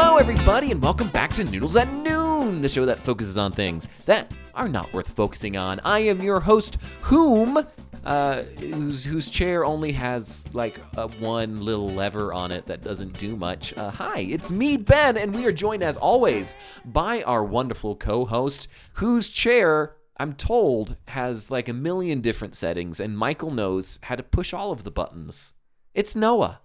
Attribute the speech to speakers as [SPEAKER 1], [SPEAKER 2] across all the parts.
[SPEAKER 1] Hello, everybody, and welcome back to Noodles at Noon, the show that focuses on things that are not worth focusing on. I am your host, whose chair only has like one little lever on it that doesn't do much. Hi, it's me, Ben, and we are joined as always by our wonderful co-host, whose chair, I'm told, has like a million different settings, and Michael knows how to push all of the buttons. It's Noah.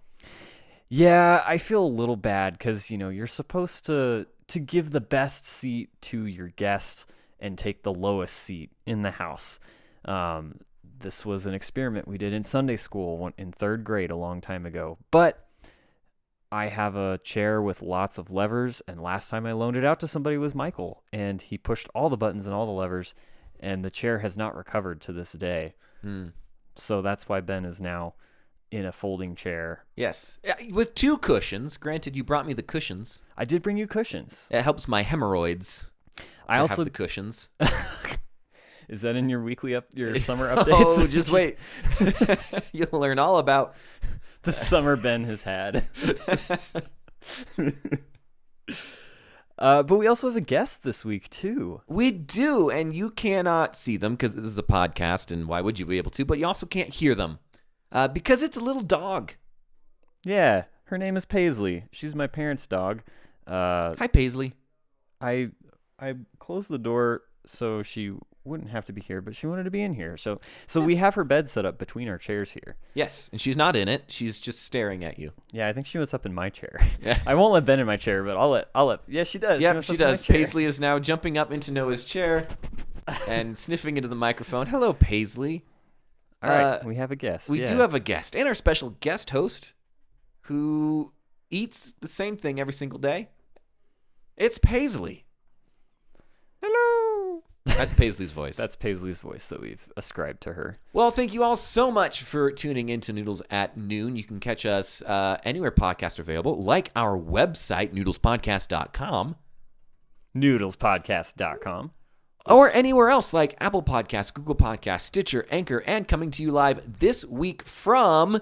[SPEAKER 2] Yeah, I feel a little bad because, you're supposed to give the best seat to your guest and take the lowest seat in the house. This was an experiment we did in Sunday school in third grade a long time ago. But I have a chair with lots of levers, and last time I loaned it out to somebody was Michael, and he pushed all the buttons and all the levers, and the chair has not recovered to this day. So that's why Ben is now in a folding chair.
[SPEAKER 1] Yes, with two cushions. Granted, you brought me the cushions.
[SPEAKER 2] I did bring you cushions.
[SPEAKER 1] It helps my hemorrhoids. I also have the cushions.
[SPEAKER 2] Is that in your your summer updates?
[SPEAKER 1] Oh, just wait. You'll learn all about
[SPEAKER 2] the summer Ben has had. But we also have a guest this week, too.
[SPEAKER 1] We do, and you cannot see them because this is a podcast, and why would you be able to? But you also can't hear them because it's a little dog.
[SPEAKER 2] Yeah, her name is Paisley. She's my parents' dog.
[SPEAKER 1] Hi, Paisley.
[SPEAKER 2] I closed the door so she wouldn't have to be here, but she wanted to be in here. So we have her bed set up between our chairs here.
[SPEAKER 1] Yes, and she's not in it. She's just staring at you.
[SPEAKER 2] Yeah, I think she wants up in my chair.
[SPEAKER 1] Yes.
[SPEAKER 2] I won't let Ben in my chair, but I'll let. Yeah, she does.
[SPEAKER 1] Yep, she does. Paisley is now jumping up into Noah's chair and sniffing into the microphone. Hello, Paisley.
[SPEAKER 2] All right, we have a guest.
[SPEAKER 1] We do have a guest, and our special guest host who eats the same thing every single day. It's Paisley. Hello. That's Paisley's voice.
[SPEAKER 2] That's Paisley's voice that we've ascribed to her.
[SPEAKER 1] Well, thank you all so much for tuning in to Noodles at Noon. You can catch us anywhere podcasts are available, like our website, noodlespodcast.com.
[SPEAKER 2] Noodlespodcast.com.
[SPEAKER 1] Or anywhere else like Apple Podcasts, Google Podcasts, Stitcher, Anchor, and coming to you live this week from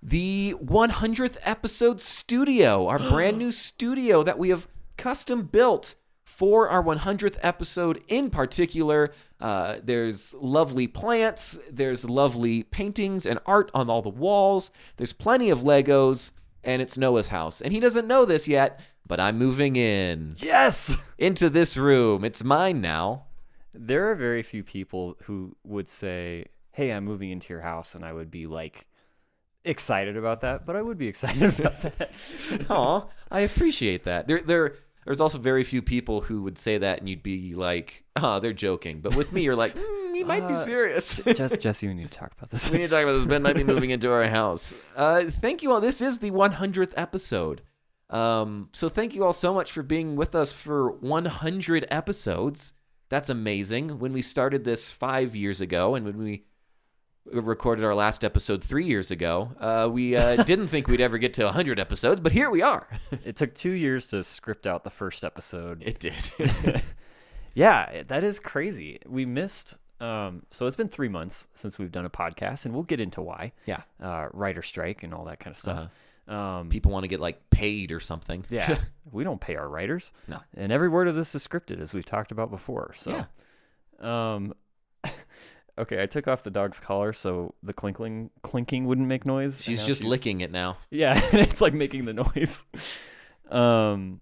[SPEAKER 1] the 100th episode studio, our brand new studio that we have custom built for our 100th episode in particular. There's lovely plants, there's lovely paintings and art on all the walls, there's plenty of Legos, and it's Noah's house. And he doesn't know this yet, but I'm moving in.
[SPEAKER 2] Yes!
[SPEAKER 1] Into this room. It's mine now.
[SPEAKER 2] There are very few people who would say, hey, I'm moving into your house, and I would be like excited about that, but I would be excited about that.
[SPEAKER 1] Aw, I appreciate that. There's also very few people who would say that and you'd be like, oh, they're joking. But with me, you're like, he might be serious.
[SPEAKER 2] Jesse, we need to talk about this.
[SPEAKER 1] We need to talk about this. Ben might be moving into our house. Thank you all. This is the 100th episode. So thank you all so much for being with us for 100 episodes. That's amazing. When we started this 5 years ago and when we recorded our last episode 3 years ago, we didn't think we'd ever get to 100 episodes, but here we are.
[SPEAKER 2] It took 2 years to script out the first episode.
[SPEAKER 1] It did.
[SPEAKER 2] Yeah, that is crazy. We missed, so it's been 3 months since we've done a podcast, and we'll get into why.
[SPEAKER 1] Yeah.
[SPEAKER 2] Writer strike and all that kind of stuff.
[SPEAKER 1] People want to get like paid or something.
[SPEAKER 2] Yeah, we don't pay our writers.
[SPEAKER 1] No.
[SPEAKER 2] And every word of this is scripted, as we've talked about before. So, yeah. Okay, I took off the dog's collar so the clinking wouldn't make noise.
[SPEAKER 1] She's just licking it now.
[SPEAKER 2] Yeah, it's like making the noise. What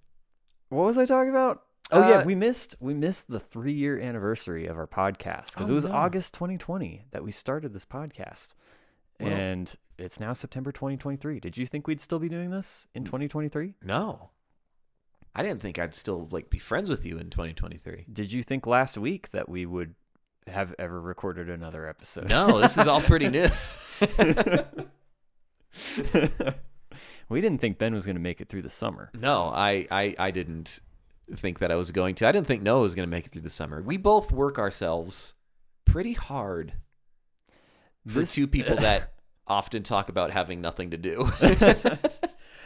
[SPEAKER 2] was I talking about? Oh yeah, we missed the 3-year anniversary of our podcast because it was August 2020 that we started this podcast, and it's now September 2023. Did you think we'd still be doing this in 2023?
[SPEAKER 1] No, I didn't think I'd still like be friends with you in 2023.
[SPEAKER 2] Did you think last week that we would have ever recorded another episode?
[SPEAKER 1] No, this is all pretty new.
[SPEAKER 2] We didn't think Ben was going to make it through the summer.
[SPEAKER 1] No, I didn't think that I was going to. I didn't think Noah was going to make it through the summer. We both work ourselves pretty hard for two people that often talk about having nothing to do.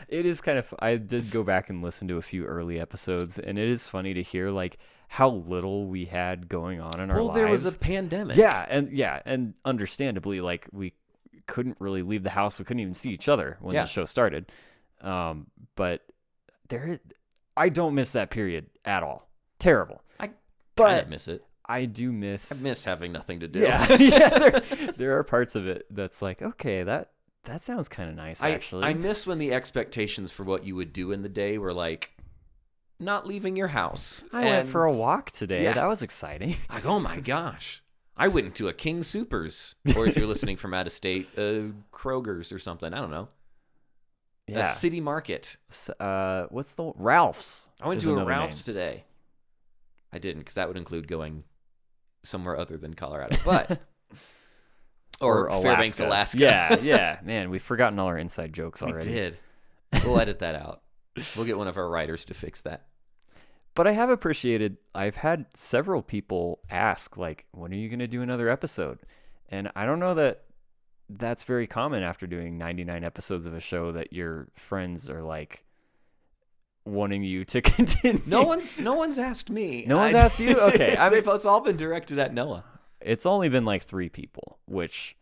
[SPEAKER 2] It is kind of, I did go back and listen to a few early episodes, and it is funny to hear like how little we had going on in our lives.
[SPEAKER 1] Well, there was a pandemic.
[SPEAKER 2] Yeah, and understandably, like we couldn't really leave the house. We couldn't even see each other when the show started. But I don't miss that period at all. Terrible.
[SPEAKER 1] I kind
[SPEAKER 2] But
[SPEAKER 1] of miss it.
[SPEAKER 2] I do miss.
[SPEAKER 1] I miss having nothing to do.
[SPEAKER 2] Yeah, yeah. There are parts of it that's like, okay, that sounds kind of nice, actually.
[SPEAKER 1] I miss when the expectations for what you would do in the day were like not leaving your house.
[SPEAKER 2] I went for a walk today.
[SPEAKER 1] Yeah.
[SPEAKER 2] That was exciting.
[SPEAKER 1] Like, oh my gosh. I went to a King Soopers, or if you're listening from out of state, Kroger's or something. I don't know.
[SPEAKER 2] Yeah.
[SPEAKER 1] A city market.
[SPEAKER 2] What's the Ralph's?
[SPEAKER 1] I went
[SPEAKER 2] is
[SPEAKER 1] to a
[SPEAKER 2] another
[SPEAKER 1] Ralph's
[SPEAKER 2] name.
[SPEAKER 1] today. I didn't, because that would include going somewhere other than Colorado, but or Fairbanks, Alaska.
[SPEAKER 2] Yeah. Man, we've forgotten all our inside jokes already.
[SPEAKER 1] We did. We'll edit that out. We'll get one of our writers to fix that.
[SPEAKER 2] But I have appreciated, I've had several people ask, like, when are you going to do another episode? And I don't know that that's very common after doing 99 episodes of a show that your friends are like wanting you to continue.
[SPEAKER 1] No one's asked me.
[SPEAKER 2] No one's asked you? Okay.
[SPEAKER 1] It's all been directed at Noah.
[SPEAKER 2] It's only been like 3 people, which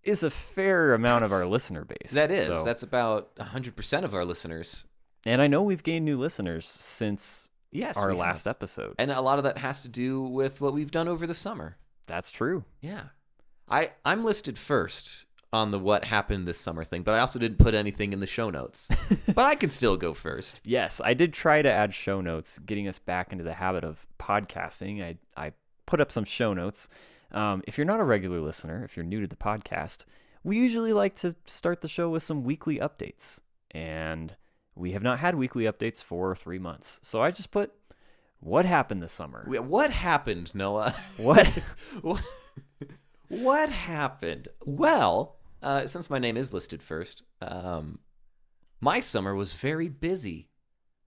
[SPEAKER 2] is a fair amount of our listener base.
[SPEAKER 1] That is.
[SPEAKER 2] So.
[SPEAKER 1] That's about 100% of our listeners.
[SPEAKER 2] And I know we've gained new listeners since our
[SPEAKER 1] we
[SPEAKER 2] last
[SPEAKER 1] have.
[SPEAKER 2] episode.
[SPEAKER 1] And a lot of that has to do with what we've done over the summer.
[SPEAKER 2] That's true.
[SPEAKER 1] Yeah. I'm listed first on the what happened this summer thing, but I also didn't put anything in the show notes. But I could still go first.
[SPEAKER 2] Yes, I did try to add show notes, getting us back into the habit of podcasting. I put up some show notes. If you're not a regular listener, if you're new to the podcast, we usually like to start the show with some weekly updates. And we have not had weekly updates for 3 months. So I just put, what happened this summer?
[SPEAKER 1] What happened, Noah?
[SPEAKER 2] What?
[SPEAKER 1] What happened? Well, since my name is listed first, my summer was very busy.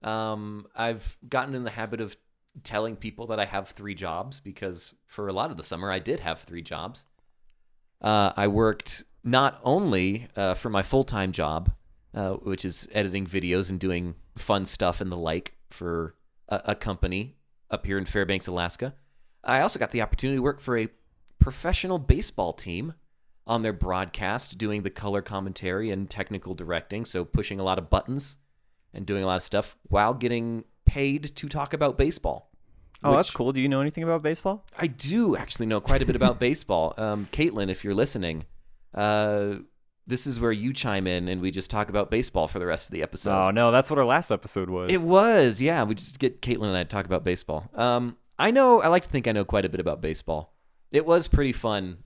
[SPEAKER 1] I've gotten in the habit of telling people that I have 3 jobs because for a lot of the summer I did have 3 jobs. I worked not only for my full-time job, which is editing videos and doing fun stuff and the like for a company up here in Fairbanks, Alaska. I also got the opportunity to work for a professional baseball team on their broadcast, doing the color commentary and technical directing, so pushing a lot of buttons and doing a lot of stuff while getting paid to talk about baseball.
[SPEAKER 2] Oh, that's cool. Do you know anything about baseball?
[SPEAKER 1] I do actually know quite a bit about baseball. Caitlin, if you're listening, this is where you chime in and we just talk about baseball for the rest of the episode.
[SPEAKER 2] Oh, no, that's what our last episode was.
[SPEAKER 1] It was, yeah. We just get Caitlin and I to talk about baseball. I like to think I know quite a bit about baseball. It was pretty fun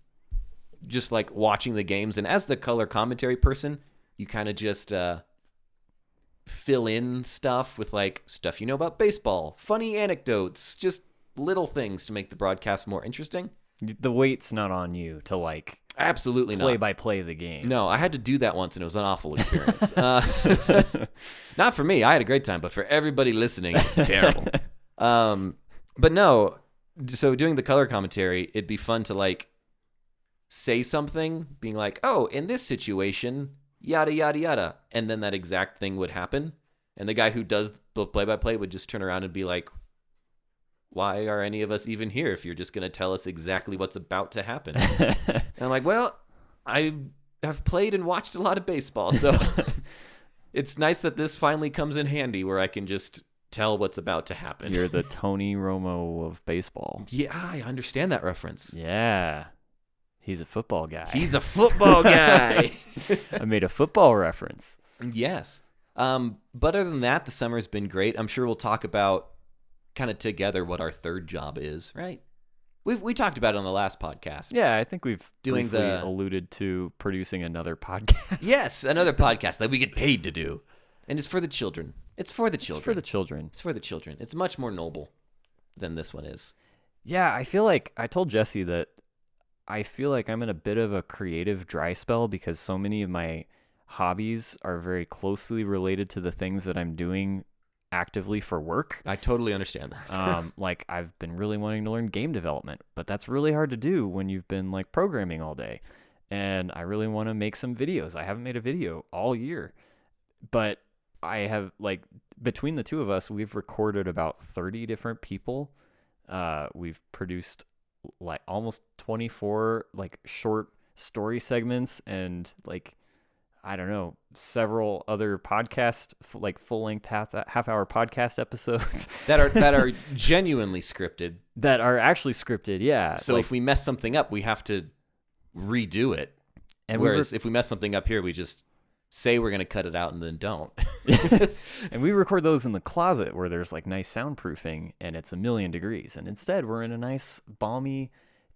[SPEAKER 1] just like watching the games. And as the color commentary person, you kind of just fill in stuff with like stuff you know about baseball, funny anecdotes, just little things to make the broadcast more interesting.
[SPEAKER 2] The weight's not on you to like
[SPEAKER 1] absolutely
[SPEAKER 2] play by play the game.
[SPEAKER 1] No, I had to do that once and it was an awful experience. Not for me, I had a great time, but for everybody listening, it was terrible. But no, so doing the color commentary, it'd be fun to like say something, being like, oh, in this situation, yada, yada, yada. And then that exact thing would happen. And the guy who does the play-by-play would just turn around and be like, why are any of us even here if you're just going to tell us exactly what's about to happen? And I'm like, well, I have played and watched a lot of baseball, so it's nice that this finally comes in handy where I can just tell what's about to happen.
[SPEAKER 2] You're the Tony Romo of baseball.
[SPEAKER 1] Yeah, I understand that reference.
[SPEAKER 2] Yeah. He's a football guy.
[SPEAKER 1] He's a football guy.
[SPEAKER 2] I made a football reference.
[SPEAKER 1] Yes. But other than that, the summer's been great. I'm sure we'll talk about kind of together what our third job is, right? We talked about it on the last podcast.
[SPEAKER 2] Yeah, I think we've briefly alluded to producing another podcast.
[SPEAKER 1] Yes, another podcast that we get paid to do. And it's for the children. It's for the children.
[SPEAKER 2] It's for the children.
[SPEAKER 1] It's for the children. It's much more noble than this one is.
[SPEAKER 2] Yeah, I feel like I told Jesse that I feel like I'm in a bit of a creative dry spell because so many of my hobbies are very closely related to the things that I'm doing actively for work.
[SPEAKER 1] I totally understand that.
[SPEAKER 2] Like I've been really wanting to learn game development, but that's really hard to do when you've been like programming all day. And I really want to make some videos. I haven't made a video all year, but I have like between the two of us, we've recorded about 30 different people. We've produced like almost 24 like short story segments and like I don't know, several other podcast, like full-length half-hour podcast episodes
[SPEAKER 1] that are genuinely scripted.
[SPEAKER 2] That are actually scripted, yeah.
[SPEAKER 1] So if we mess something up, we have to redo it. And whereas if we mess something up here, we just say we're going to cut it out and then don't.
[SPEAKER 2] And we record those in the closet where there's like nice soundproofing and it's 1,000,000 degrees. And instead, we're in a nice, balmy,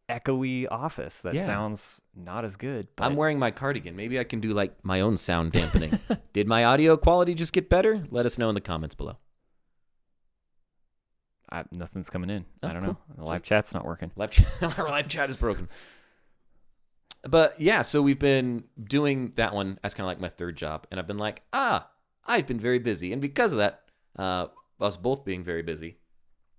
[SPEAKER 2] echoey office that sounds not as good. But
[SPEAKER 1] I'm wearing my cardigan. Maybe I can do like my own sound dampening. Did my audio quality just get better? Let us know in the comments below.
[SPEAKER 2] Nothing's coming in. I don't
[SPEAKER 1] cool.
[SPEAKER 2] know. The live chat's not working.
[SPEAKER 1] Our live chat is broken. But yeah, so we've been doing that one as kind of like my third job. And I've been like, I've been very busy. And because of that, us both being very busy,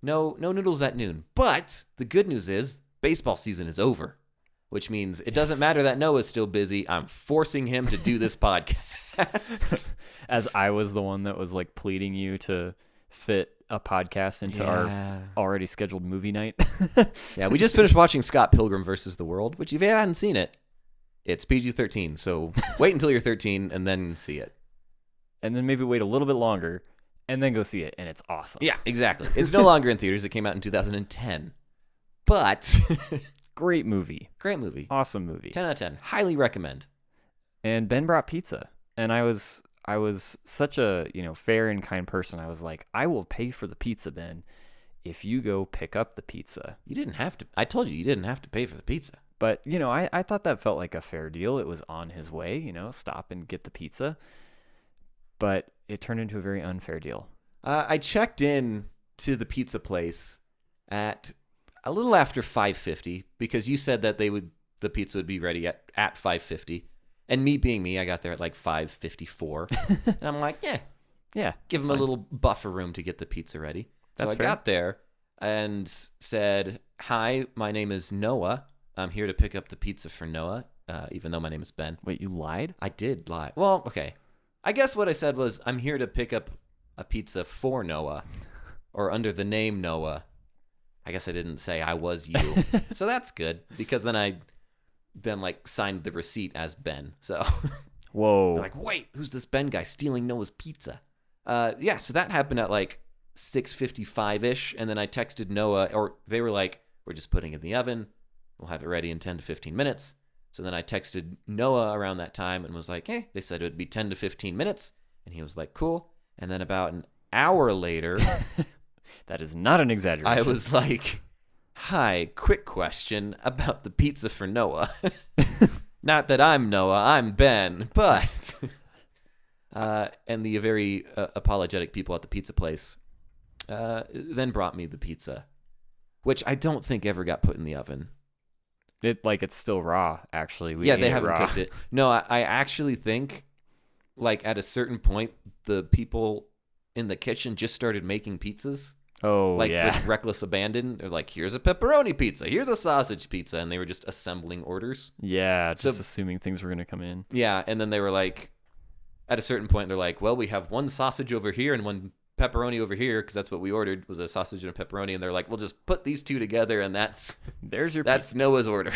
[SPEAKER 1] no noodles at noon. But the good news is baseball season is over, which means it doesn't matter that Noah's still busy. I'm forcing him to do this podcast.
[SPEAKER 2] As I was the one that was like pleading you to fit a podcast into our already scheduled movie night.
[SPEAKER 1] Yeah, we just finished watching Scott Pilgrim versus the World, which if you haven't seen it, it's PG-13. So wait until you're 13 and then see it.
[SPEAKER 2] And then maybe wait a little bit longer and then go see it, and it's awesome.
[SPEAKER 1] Yeah, exactly. It's no longer in theaters. It came out in 2010. But
[SPEAKER 2] great movie.
[SPEAKER 1] Great movie.
[SPEAKER 2] Awesome movie.
[SPEAKER 1] 10 out of 10. Highly recommend.
[SPEAKER 2] And Ben brought pizza, and I was such a, fair and kind person. I was like, I will pay for the pizza, Ben, if you go pick up the pizza.
[SPEAKER 1] You didn't have to. I told you didn't have to pay for the pizza.
[SPEAKER 2] But, I thought that felt like a fair deal. It was on his way, stop and get the pizza. But it turned into a very unfair deal.
[SPEAKER 1] I checked in to the pizza place at a little after 5:50 because you said that the pizza would be ready at 5:50. And me being me, I got there at like 5:54. And I'm like, yeah, give him a little buffer room to get the pizza ready. So I got there and said, hi, my name is Noah. I'm here to pick up the pizza for Noah, even though my name is Ben.
[SPEAKER 2] Wait, you lied?
[SPEAKER 1] I did lie. Well, okay. I guess what I said was, I'm here to pick up a pizza for Noah, or under the name Noah. I guess I didn't say I was you. So that's good, because then I signed the receipt as Ben. So
[SPEAKER 2] whoa.
[SPEAKER 1] They're like, wait, who's this Ben guy stealing Noah's pizza? Yeah, so that happened at like 6:55-ish, and then I texted Noah, or they were like, we're just putting it in the oven. We'll have it ready in 10 to 15 minutes. So then I texted Noah around that time and was like, hey, they said it would be 10 to 15 minutes. And he was like, cool. And then about an hour later,
[SPEAKER 2] that is not an exaggeration.
[SPEAKER 1] I was like, hi, quick question about the pizza for Noah. Not that I'm Noah, I'm Ben, but... and the very apologetic people at the pizza place then brought me the pizza, which I don't think ever got put in the oven.
[SPEAKER 2] It's still raw, actually.
[SPEAKER 1] They haven't cooked it. No, I actually think, like, at a certain point, the people in the kitchen just started making pizzas.
[SPEAKER 2] Oh,
[SPEAKER 1] with reckless abandon. They're like, here's a pepperoni pizza, here's a sausage pizza, and they were just assembling orders.
[SPEAKER 2] Yeah, just assuming things were going to come in.
[SPEAKER 1] Yeah, and then they were like, at a certain point, they're like, well, we have one sausage over here and one pepperoni over here, because that's what we ordered, was a sausage and a pepperoni, and they're like, we'll just put these two together, and that's Noah's order.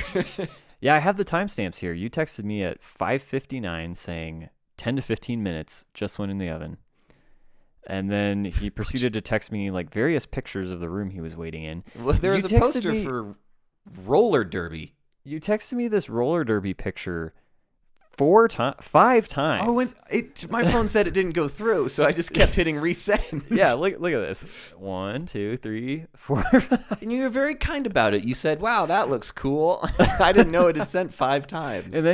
[SPEAKER 2] Yeah, I have the timestamps here. You texted me at 5:59 saying 10 to 15 minutes just went in the oven. And then he proceeded to text me like various pictures of the room he was waiting in.
[SPEAKER 1] Well, there was a poster for roller derby.
[SPEAKER 2] You texted me this roller derby picture 5 times.
[SPEAKER 1] Oh, and my phone said it didn't go through, so I just kept hitting resend.
[SPEAKER 2] Yeah, look at this. 1, 2, 3, 4.
[SPEAKER 1] And you were very kind about it. You said, wow, that looks cool. I didn't know it had sent 5 times.
[SPEAKER 2] And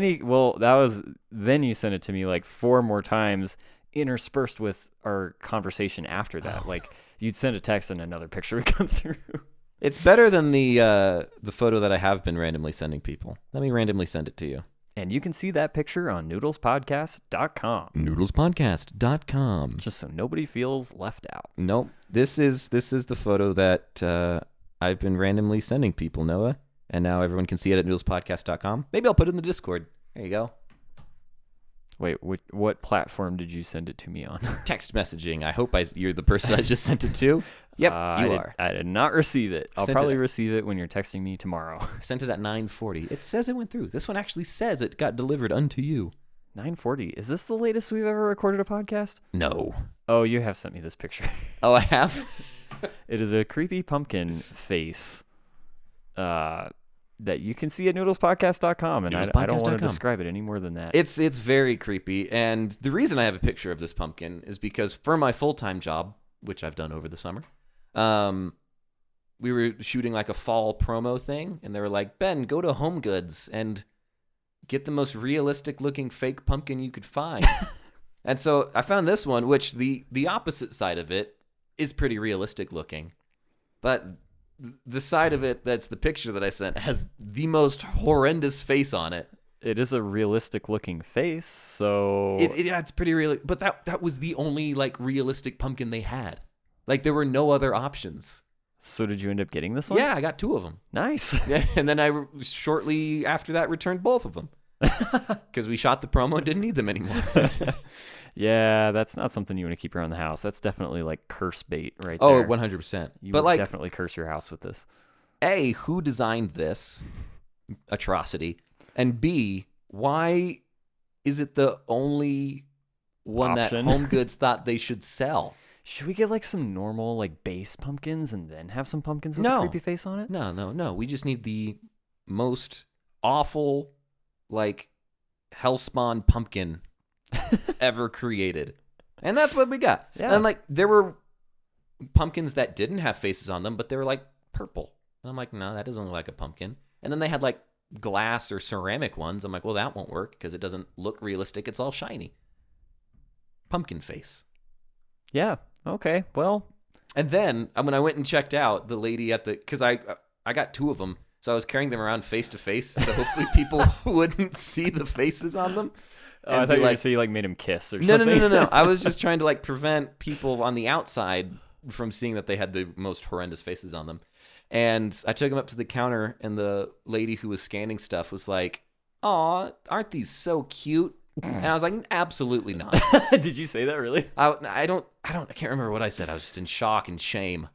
[SPEAKER 2] then you sent it to me like 4 more times, interspersed with our conversation after that. Like, you'd send a text and another picture would come through.
[SPEAKER 1] It's better than the photo that I have been randomly sending people. Let me randomly send it to you.
[SPEAKER 2] And you can see that picture on noodlespodcast.com.
[SPEAKER 1] Noodlespodcast.com.
[SPEAKER 2] Just so nobody feels left out.
[SPEAKER 1] Nope. This is the photo that I've been randomly sending people, Noah. And now everyone can see it at noodlespodcast.com. Maybe I'll put it in the Discord. There you go.
[SPEAKER 2] Wait, what platform did you send it to me on?
[SPEAKER 1] Text messaging. I hope you're the person I just sent it to. Yep, you are.
[SPEAKER 2] I did not receive it. I'll probably receive it when you're texting me tomorrow.
[SPEAKER 1] I sent it at 9:40. It says it went through. This one actually says it got delivered unto you.
[SPEAKER 2] 9:40. Is this the latest we've ever recorded a podcast?
[SPEAKER 1] No.
[SPEAKER 2] Oh, you have sent me this picture.
[SPEAKER 1] Oh, I have?
[SPEAKER 2] It is a creepy pumpkin face that you can see at noodlespodcast.com, and I don't want to describe it any more than that.
[SPEAKER 1] It's very creepy, and the reason I have a picture of this pumpkin is because for my full-time job, which I've done over the summer, we were shooting like a fall promo thing, and they were like, Ben, go to Home Goods and get the most realistic-looking fake pumpkin you could find. And so I found this one, which the opposite side of it is pretty realistic-looking, but the side of it that's the picture that I sent has the most horrendous face on it.
[SPEAKER 2] It is a realistic-looking face, so...
[SPEAKER 1] Yeah, it's pretty real. But that was the only, like, realistic pumpkin they had. Like, there were no other options.
[SPEAKER 2] So did you end up getting this one?
[SPEAKER 1] Yeah, I got 2 of them.
[SPEAKER 2] Nice.
[SPEAKER 1] Yeah, and then I shortly after that returned both of them. Because we shot the promo and didn't need them anymore.
[SPEAKER 2] Yeah, that's not something you want to keep around the house. That's definitely, like, curse bait right
[SPEAKER 1] Oh,
[SPEAKER 2] there.
[SPEAKER 1] 100%.
[SPEAKER 2] You
[SPEAKER 1] but
[SPEAKER 2] would
[SPEAKER 1] like,
[SPEAKER 2] definitely curse your house with this.
[SPEAKER 1] A, who designed this atrocity? And B, why is it the only one
[SPEAKER 2] Option.
[SPEAKER 1] that Home Goods thought they should sell?
[SPEAKER 2] Should we get, like, some normal, like, base pumpkins and then have some pumpkins with a creepy face on it?
[SPEAKER 1] No. We just need the most awful, like, hellspawn pumpkin ever created. And that's what we got.
[SPEAKER 2] Yeah.
[SPEAKER 1] And, like, there were pumpkins that didn't have faces on them, but they were, like, purple. And I'm like, no, that doesn't look like a pumpkin. And then they had, like, glass or ceramic ones. I'm like, well, that won't work because it doesn't look realistic. It's all shiny. Pumpkin face.
[SPEAKER 2] Yeah. Okay. Well.
[SPEAKER 1] And then when I went and checked out, the lady at the, because I got 2 of them, so I was carrying them around face to face, so hopefully people wouldn't see the faces on them.
[SPEAKER 2] Oh, I thought you were going to say you, like, made him kiss or something.
[SPEAKER 1] No. I was just trying to, like, prevent people on the outside from seeing that they had the most horrendous faces on them. And I took them up to the counter, and the lady who was scanning stuff was like, "Aw, aren't these so cute?" And I was like, "Absolutely not."
[SPEAKER 2] Did you say that really?
[SPEAKER 1] I can't remember what I said. I was just in shock and shame.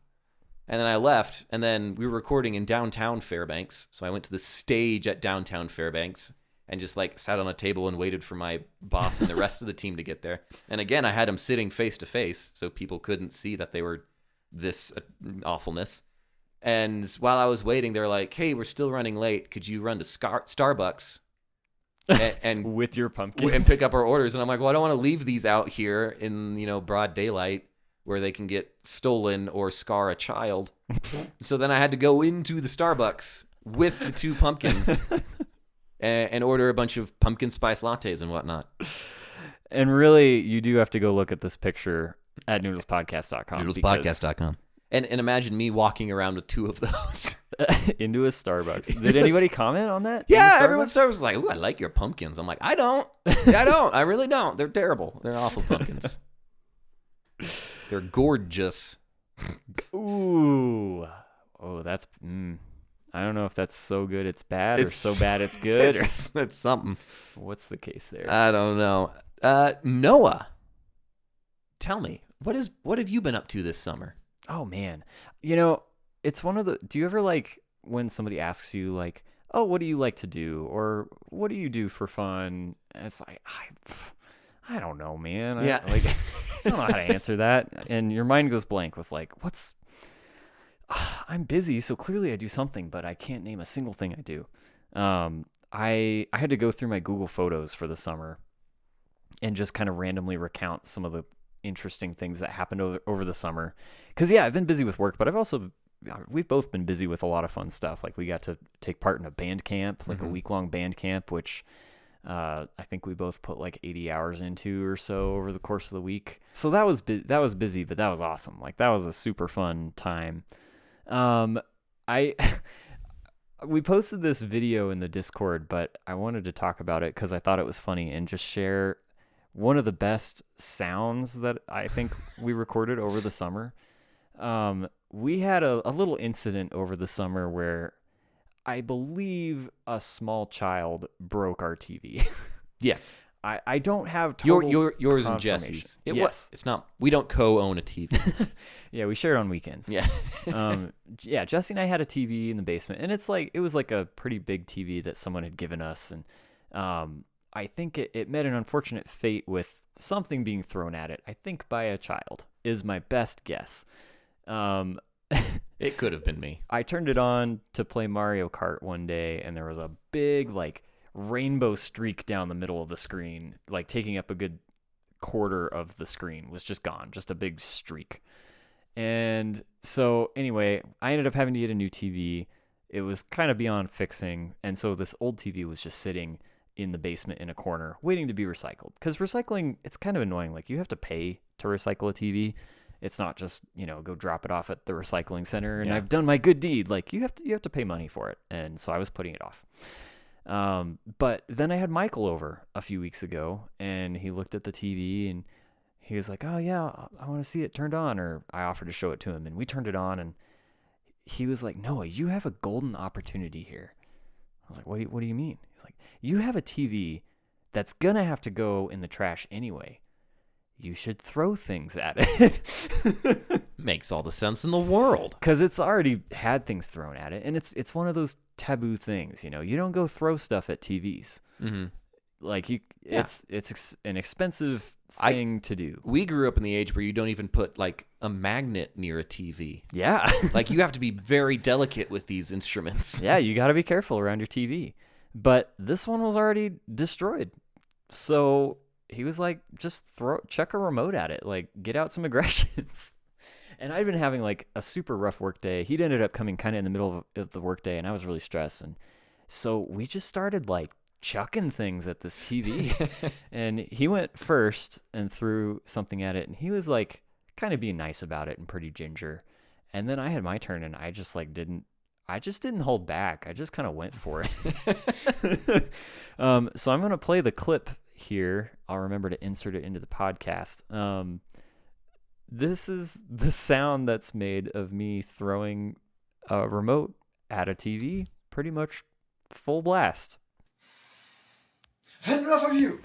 [SPEAKER 1] And then I left, and then we were recording in downtown Fairbanks. So I went to the stage at downtown Fairbanks and just, like, sat on a table and waited for my boss and the rest of the team to get there. And again, I had them sitting face to face so people couldn't see that they were this awfulness. And while I was waiting, they were like, "Hey, we're still running late. Could you run to Starbucks and
[SPEAKER 2] with your pumpkins
[SPEAKER 1] and pick up our orders?" And I'm like, "Well, I don't want to leave these out here in, broad daylight where they can get stolen or scar a child." So then I had to go into the Starbucks with the 2 pumpkins and order a bunch of pumpkin spice lattes and whatnot.
[SPEAKER 2] And really, you do have to go look at this picture at noodlespodcast.com.
[SPEAKER 1] Noodlespodcast.com. And imagine me walking around with 2 of those.
[SPEAKER 2] Into a Starbucks. Did anybody comment on that?
[SPEAKER 1] Yeah, everyone was like, "Ooh, I like your pumpkins." I'm like, I don't. I really don't. They're terrible. They're awful pumpkins. They're gorgeous.
[SPEAKER 2] Ooh. Oh, that's... I don't know if that's so good it's bad or so bad it's good.
[SPEAKER 1] It's something.
[SPEAKER 2] What's the case there?
[SPEAKER 1] I don't know. Noah, tell me, what have you been up to this summer?
[SPEAKER 2] Oh, man. It's one of the... Do you ever, like, when somebody asks you, like, "Oh, what do you like to do?" Or, "What do you do for fun?" And it's like, I don't know, man.
[SPEAKER 1] Yeah.
[SPEAKER 2] I don't know how to answer that. And your mind goes blank with, like, I'm busy, so clearly I do something, but I can't name a single thing I do. I had to go through my Google Photos for the summer and just kind of randomly recount some of the interesting things that happened over the summer. Because, yeah, I've been busy with work, but we've both been busy with a lot of fun stuff. Like, we got to take part in a band camp, like a week-long band camp, which I think we both put like 80 hours into or so over the course of the week. So that was busy, but that was awesome. Like, that was a super fun time. We posted this video in the Discord, but I wanted to talk about it because I thought it was funny and just share one of the best sounds that I think we recorded over the summer. We had a little incident over the summer where I believe a small child broke our TV.
[SPEAKER 1] Yes.
[SPEAKER 2] I don't have total
[SPEAKER 1] yours and Jesse's.
[SPEAKER 2] Yes.
[SPEAKER 1] It's not. We don't co-own a TV.
[SPEAKER 2] Yeah, we share on weekends.
[SPEAKER 1] Yeah.
[SPEAKER 2] Yeah, Jesse and I had a TV in the basement, and it was like a pretty big TV that someone had given us, and I think it met an unfortunate fate with something being thrown at it. I think by a child is my best guess. Um,
[SPEAKER 1] It could have been me.
[SPEAKER 2] I turned it on to play Mario Kart one day, and there was a big like rainbow streak down the middle of the screen, like taking up a good quarter of the screen was just gone, just a big streak. And so anyway, I ended up having to get a new TV. It was kind of beyond fixing, and so this old TV was just sitting in the basement in a corner waiting to be recycled. Because recycling, it's kind of annoying. Like, you have to pay to recycle a TV. It's not just, go drop it off at the recycling center and I've done my good deed. Like, you have to pay money for it. And so I was putting it off. But then I had Michael over a few weeks ago, and he looked at the TV and he was like, "Oh yeah, I want to see it turned on." Or I offered to show it to him, and we turned it on, and he was like, "Noah, you have a golden opportunity here." I was like, what do you mean?" He's like, "You have a TV that's gonna have to go in the trash anyway. You should throw things at it."
[SPEAKER 1] Makes all the sense in the world.
[SPEAKER 2] Because it's already had things thrown at it, and it's one of those taboo things. You don't go throw stuff at TVs.
[SPEAKER 1] Mm-hmm.
[SPEAKER 2] Like, it's an expensive thing to do.
[SPEAKER 1] We grew up in the age where you don't even put like a magnet near a TV.
[SPEAKER 2] Yeah.
[SPEAKER 1] Like, you have to be very delicate with these instruments.
[SPEAKER 2] Yeah, you got to be careful around your TV. But this one was already destroyed. So he was like, just check a remote at it. Like, get out some aggressions. And I'd been having like a super rough work day. He'd ended up coming kind of in the middle of the work day, and I was really stressed. And so we just started like chucking things at this TV. And he went first and threw something at it, and he was like kind of being nice about it and pretty ginger. And then I had my turn, and I just didn't hold back. I just kind of went for it. So I'm going to play the clip here. I'll remember to insert it into the podcast. This is the sound that's made of me throwing a remote at a TV, pretty much full blast.
[SPEAKER 3] Enough of you!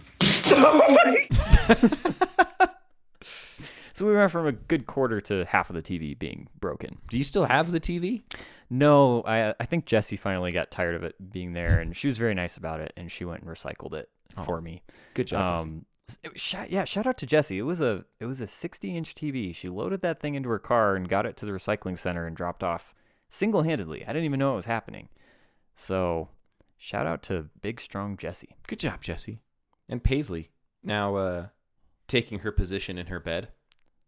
[SPEAKER 2] So we went from a good quarter to half of the TV being broken.
[SPEAKER 1] Do you still have the TV?
[SPEAKER 2] No, I think Jessie finally got tired of it being there, and she was very nice about it, and she went and recycled it for me.
[SPEAKER 1] Good job.
[SPEAKER 2] Shout out to Jessie. It was a 60-inch TV. She loaded that thing into her car and got it to the recycling center and dropped off single-handedly. I didn't even know what was happening. So, shout out to big, strong Jessie.
[SPEAKER 1] Good job, Jessie. And Paisley, now taking her position in her bed,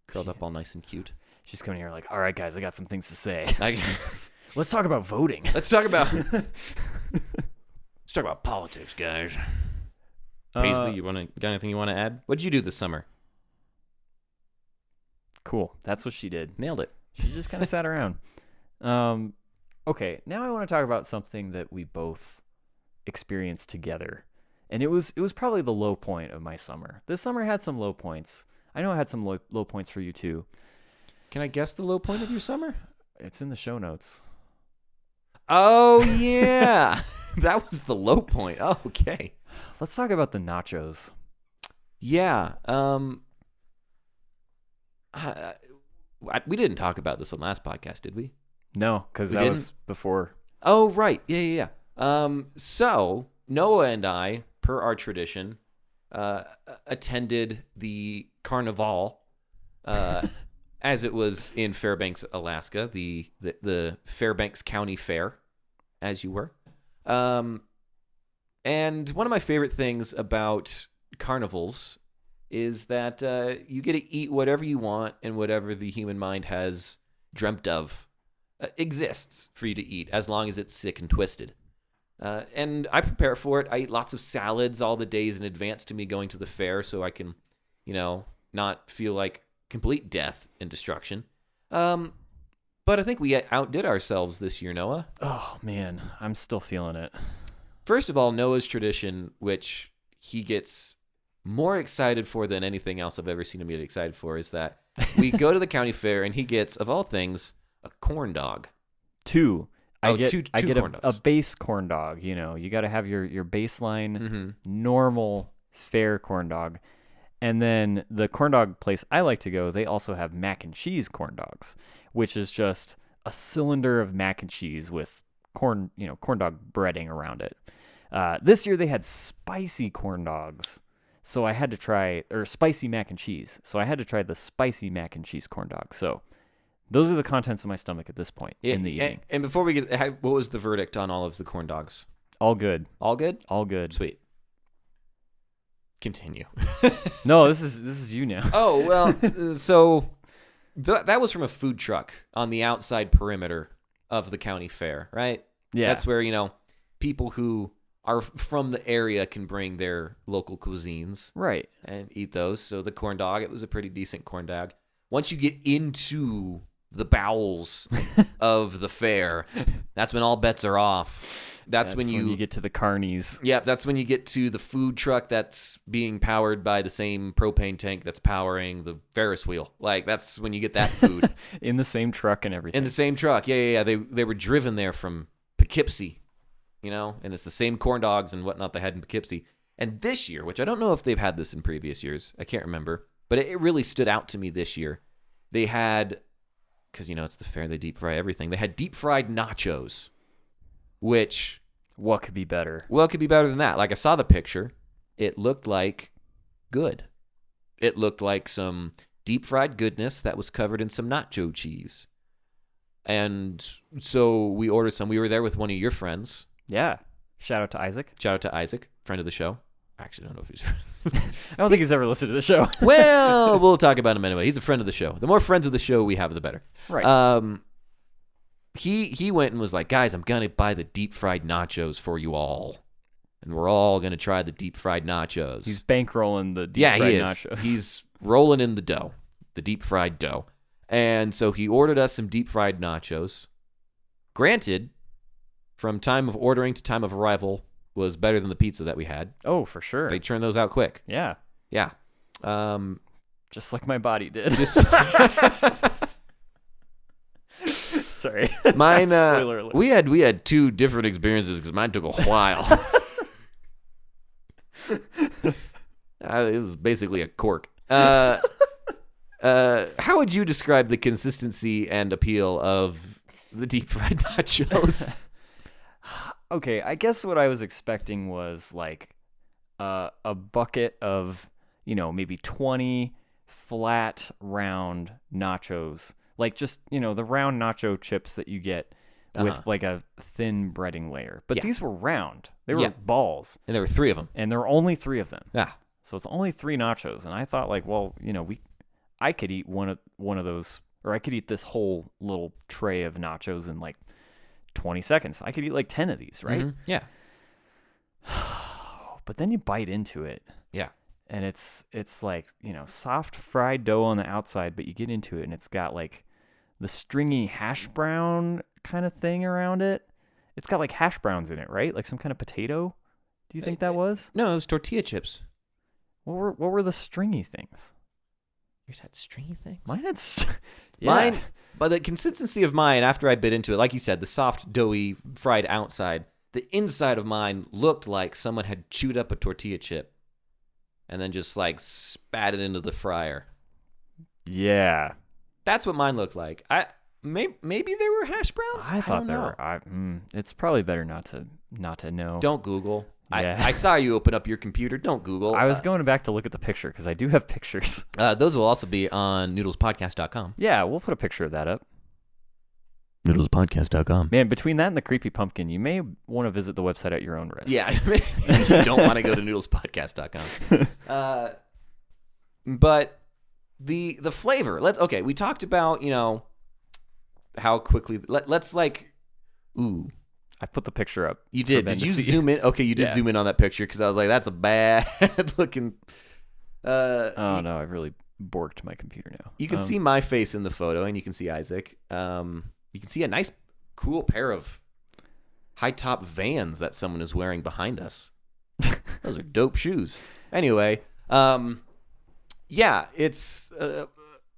[SPEAKER 1] curled up all nice and cute.
[SPEAKER 2] She's coming here like, "All right, guys, I got some things to say.
[SPEAKER 1] I,
[SPEAKER 2] Let's talk about voting.
[SPEAKER 1] Let's talk about politics, guys." Paisley, got anything you want to add? What'd you do this summer?
[SPEAKER 2] Cool. That's what she did.
[SPEAKER 1] Nailed it.
[SPEAKER 2] She just kind of sat around. Okay, now I want to talk about something that we both experienced together. And it was probably the low point of my summer. This summer had some low points. I know I had some low points for you too.
[SPEAKER 1] Can I guess the low point of your summer?
[SPEAKER 2] It's in the show notes.
[SPEAKER 1] Oh, yeah. That was the low point. Oh, okay.
[SPEAKER 2] Let's talk about the nachos.
[SPEAKER 1] Yeah. We didn't talk about this on last podcast, did we?
[SPEAKER 2] No, because that was before.
[SPEAKER 1] Oh, right. Yeah. So Noah and I, per our tradition, attended the Carnival, as it was in Fairbanks, Alaska, the Fairbanks County Fair, as you were. And one of my favorite things about carnivals is that you get to eat whatever you want, and whatever the human mind has dreamt of exists for you to eat, as long as it's sick and twisted. And I prepare for it. I eat lots of salads all the days in advance to me going to the fair, so I can, not feel like complete death and destruction. But I think we outdid ourselves this year, Noah.
[SPEAKER 2] Oh, man. I'm still feeling it.
[SPEAKER 1] First of all, Noah's tradition, which he gets more excited for than anything else I've ever seen him get excited for, is that we go to the county fair and he gets, of all things, a corn dog.
[SPEAKER 2] Two. I get
[SPEAKER 1] corn
[SPEAKER 2] a base corn dog. You got to have your baseline normal fair corn dog. And then the corn dog place I like to go, they also have mac and cheese corn dogs, which is just a cylinder of mac and cheese with corn dog breading around it. This year they had spicy corn dogs. So I had to try, or spicy mac and cheese. So I had to try the spicy mac and cheese corn dog. So those are the contents of my stomach at this point in the evening.
[SPEAKER 1] And before we get, what was the verdict on all of the corn dogs?
[SPEAKER 2] All good.
[SPEAKER 1] All good?
[SPEAKER 2] All good.
[SPEAKER 1] Sweet. Continue.
[SPEAKER 2] No, this is you now.
[SPEAKER 1] Oh, well, so that was from a food truck on the outside perimeter of the county fair, right?
[SPEAKER 2] Yeah.
[SPEAKER 1] That's where, people who are from the area can bring their local cuisines.
[SPEAKER 2] Right.
[SPEAKER 1] And eat those. So the corn dog, it was a pretty decent corn dog. Once you get into the bowels of the fair, that's when all bets are off. That's when you
[SPEAKER 2] get to the carnies.
[SPEAKER 1] Yeah, that's when you get to the food truck that's being powered by the same propane tank that's powering the Ferris wheel. Like, that's when you get that food.
[SPEAKER 2] In the same truck and everything.
[SPEAKER 1] In the same truck. Yeah. They were driven there from Poughkeepsie, and it's the same corn dogs and whatnot they had in Poughkeepsie. And this year, which I don't know if they've had this in previous years, I can't remember, but it really stood out to me this year. They had, because, it's the fair, they deep fry everything. They had deep fried nachos, which...
[SPEAKER 2] What could be better?
[SPEAKER 1] Well, it could be better than that. Like, I saw the picture. It looked like good. It looked like some deep fried goodness that was covered in some nacho cheese. And so we ordered some. We were there with one of your friends.
[SPEAKER 2] Yeah. Shout out to Isaac.
[SPEAKER 1] Shout out to Isaac, friend of the show. I actually don't know if he's...
[SPEAKER 2] I don't think he's ever listened to the show.
[SPEAKER 1] Well, we'll talk about him anyway. He's a friend of the show. The more friends of the show we have, the better.
[SPEAKER 2] Right.
[SPEAKER 1] He went and was like, guys, I'm going to buy the deep fried nachos for you all. And we're all going to try the deep fried nachos.
[SPEAKER 2] He's bankrolling the deep fried nachos.
[SPEAKER 1] He's rolling in the dough, the deep fried dough. And so he ordered us some deep fried nachos. Granted, from time of ordering to time of arrival was better than the pizza that we had.
[SPEAKER 2] Oh, for sure.
[SPEAKER 1] They churned those out quick.
[SPEAKER 2] Yeah.
[SPEAKER 1] Yeah.
[SPEAKER 2] Just like my body did. Sorry.
[SPEAKER 1] Mine.
[SPEAKER 2] Spoiler alert.
[SPEAKER 1] We had two different experiences because mine took a while. It was basically a cork. How would you describe the consistency and appeal of the deep fried nachos?
[SPEAKER 2] Okay, I guess what I was expecting was like a bucket of, maybe 20 flat round nachos. Like just, the round nacho chips that you get with like a thin breading layer. But these were round. They were balls.
[SPEAKER 1] And there were 3 of them.
[SPEAKER 2] And there were only 3 of them.
[SPEAKER 1] Yeah.
[SPEAKER 2] So it's only 3 nachos. And I thought like, well, I could eat one of those, or I could eat this whole little tray of nachos in like 20 seconds. I could eat like 10 of these, right?
[SPEAKER 1] Mm-hmm. Yeah.
[SPEAKER 2] But then you bite into it.
[SPEAKER 1] Yeah.
[SPEAKER 2] And it's like, soft fried dough on the outside, but you get into it and it's got like the stringy hash brown kind of thing around it. It's got like hash browns in it, right? Like some kind of potato. Do you think that was?
[SPEAKER 1] No, it was tortilla chips.
[SPEAKER 2] What were the stringy things?
[SPEAKER 1] Yours had stringy things?
[SPEAKER 2] Mine had
[SPEAKER 1] Mine, but the consistency of mine, after I bit into it, like you said, the soft, doughy, fried outside, the inside of mine looked like someone had chewed up a tortilla chip and then just like spat it into the fryer.
[SPEAKER 2] Yeah.
[SPEAKER 1] That's what mine looked like. Maybe there were hash browns.
[SPEAKER 2] I thought there were. It's probably better not to know.
[SPEAKER 1] Don't Google.
[SPEAKER 2] Yeah.
[SPEAKER 1] I saw you open up your computer. Don't Google.
[SPEAKER 2] I was going back to look at the picture because I do have pictures.
[SPEAKER 1] Those will also be on noodlespodcast.com.
[SPEAKER 2] Yeah, we'll put a picture of that up.
[SPEAKER 1] Noodlespodcast.com.
[SPEAKER 2] Man, between that and the creepy pumpkin, you may want to visit the website at your own risk.
[SPEAKER 1] Yeah, you don't want to go to noodlespodcast.com. But the flavor. We talked about, how quickly let's like ooh.
[SPEAKER 2] I put the picture up.
[SPEAKER 1] You did. Did you zoom in? Okay, you did zoom in on that picture because I was like, that's a bad looking.
[SPEAKER 2] Oh no, I've really borked my computer now.
[SPEAKER 1] You can see my face in the photo, and you can see Isaac. You can see a nice, cool pair of high top Vans that someone is wearing behind us. Those are dope shoes. Anyway, it's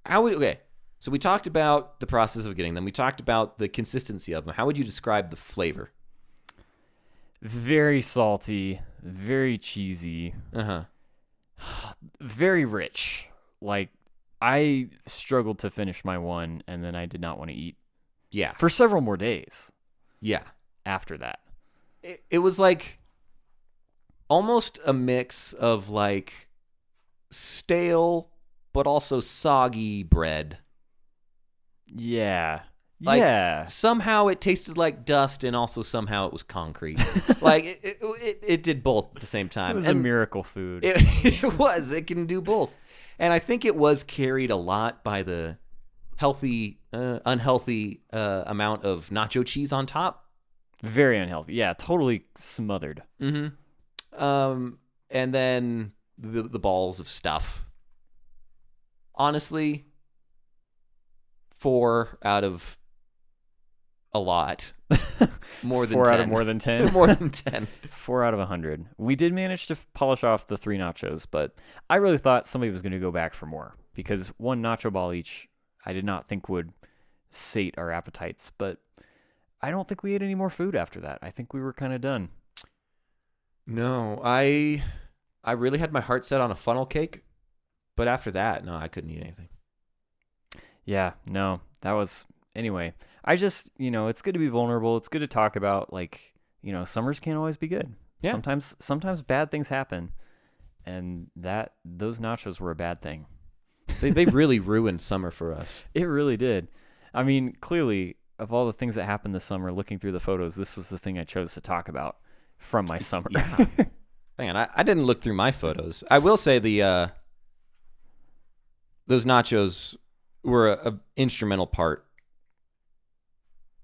[SPEAKER 1] okay. So we talked about the process of getting them. We talked about the consistency of them. How would you describe the flavor?
[SPEAKER 2] Very salty, very cheesy. Very rich. Like, I struggled to finish my one, and then I did not want to eat.
[SPEAKER 1] Yeah.
[SPEAKER 2] For several more days.
[SPEAKER 1] Yeah.
[SPEAKER 2] After that.
[SPEAKER 1] It was like almost a mix of like stale but also soggy bread.
[SPEAKER 2] Yeah.
[SPEAKER 1] Like,
[SPEAKER 2] yeah.
[SPEAKER 1] somehow it tasted like dust, and also somehow it was concrete. Like, it did both at the same time.
[SPEAKER 2] It was
[SPEAKER 1] and
[SPEAKER 2] a miracle food.
[SPEAKER 1] It was. It can do both. And I think it was carried a lot by the unhealthy amount of nacho cheese on top.
[SPEAKER 2] Very unhealthy. Yeah, totally smothered.
[SPEAKER 1] Mm-hmm. And then the balls of stuff. Honestly, 4 out of a lot. More than
[SPEAKER 2] 4
[SPEAKER 1] 10.
[SPEAKER 2] out of more than 10.
[SPEAKER 1] More than 10.
[SPEAKER 2] 4 out of 100. We did manage to polish off the 3 nachos, but I really thought somebody was going to go back for more because 1 nacho ball each I did not think would sate our appetites, but I don't think we ate any more food after that. I think we were kind of done.
[SPEAKER 1] No, I really had my heart set on a funnel cake, but after that, no, I couldn't eat anything.
[SPEAKER 2] Yeah, no, that was anyway. I just, it's good to be vulnerable. It's good to talk about like, summers can't always be good.
[SPEAKER 1] Yeah.
[SPEAKER 2] Sometimes bad things happen, and those nachos were a bad thing.
[SPEAKER 1] They really ruined summer for us.
[SPEAKER 2] It really did. I mean, clearly, of all the things that happened this summer, looking through the photos, this was the thing I chose to talk about from my summer.
[SPEAKER 1] Yeah. Man, I didn't look through my photos. I will say those nachos were an instrumental part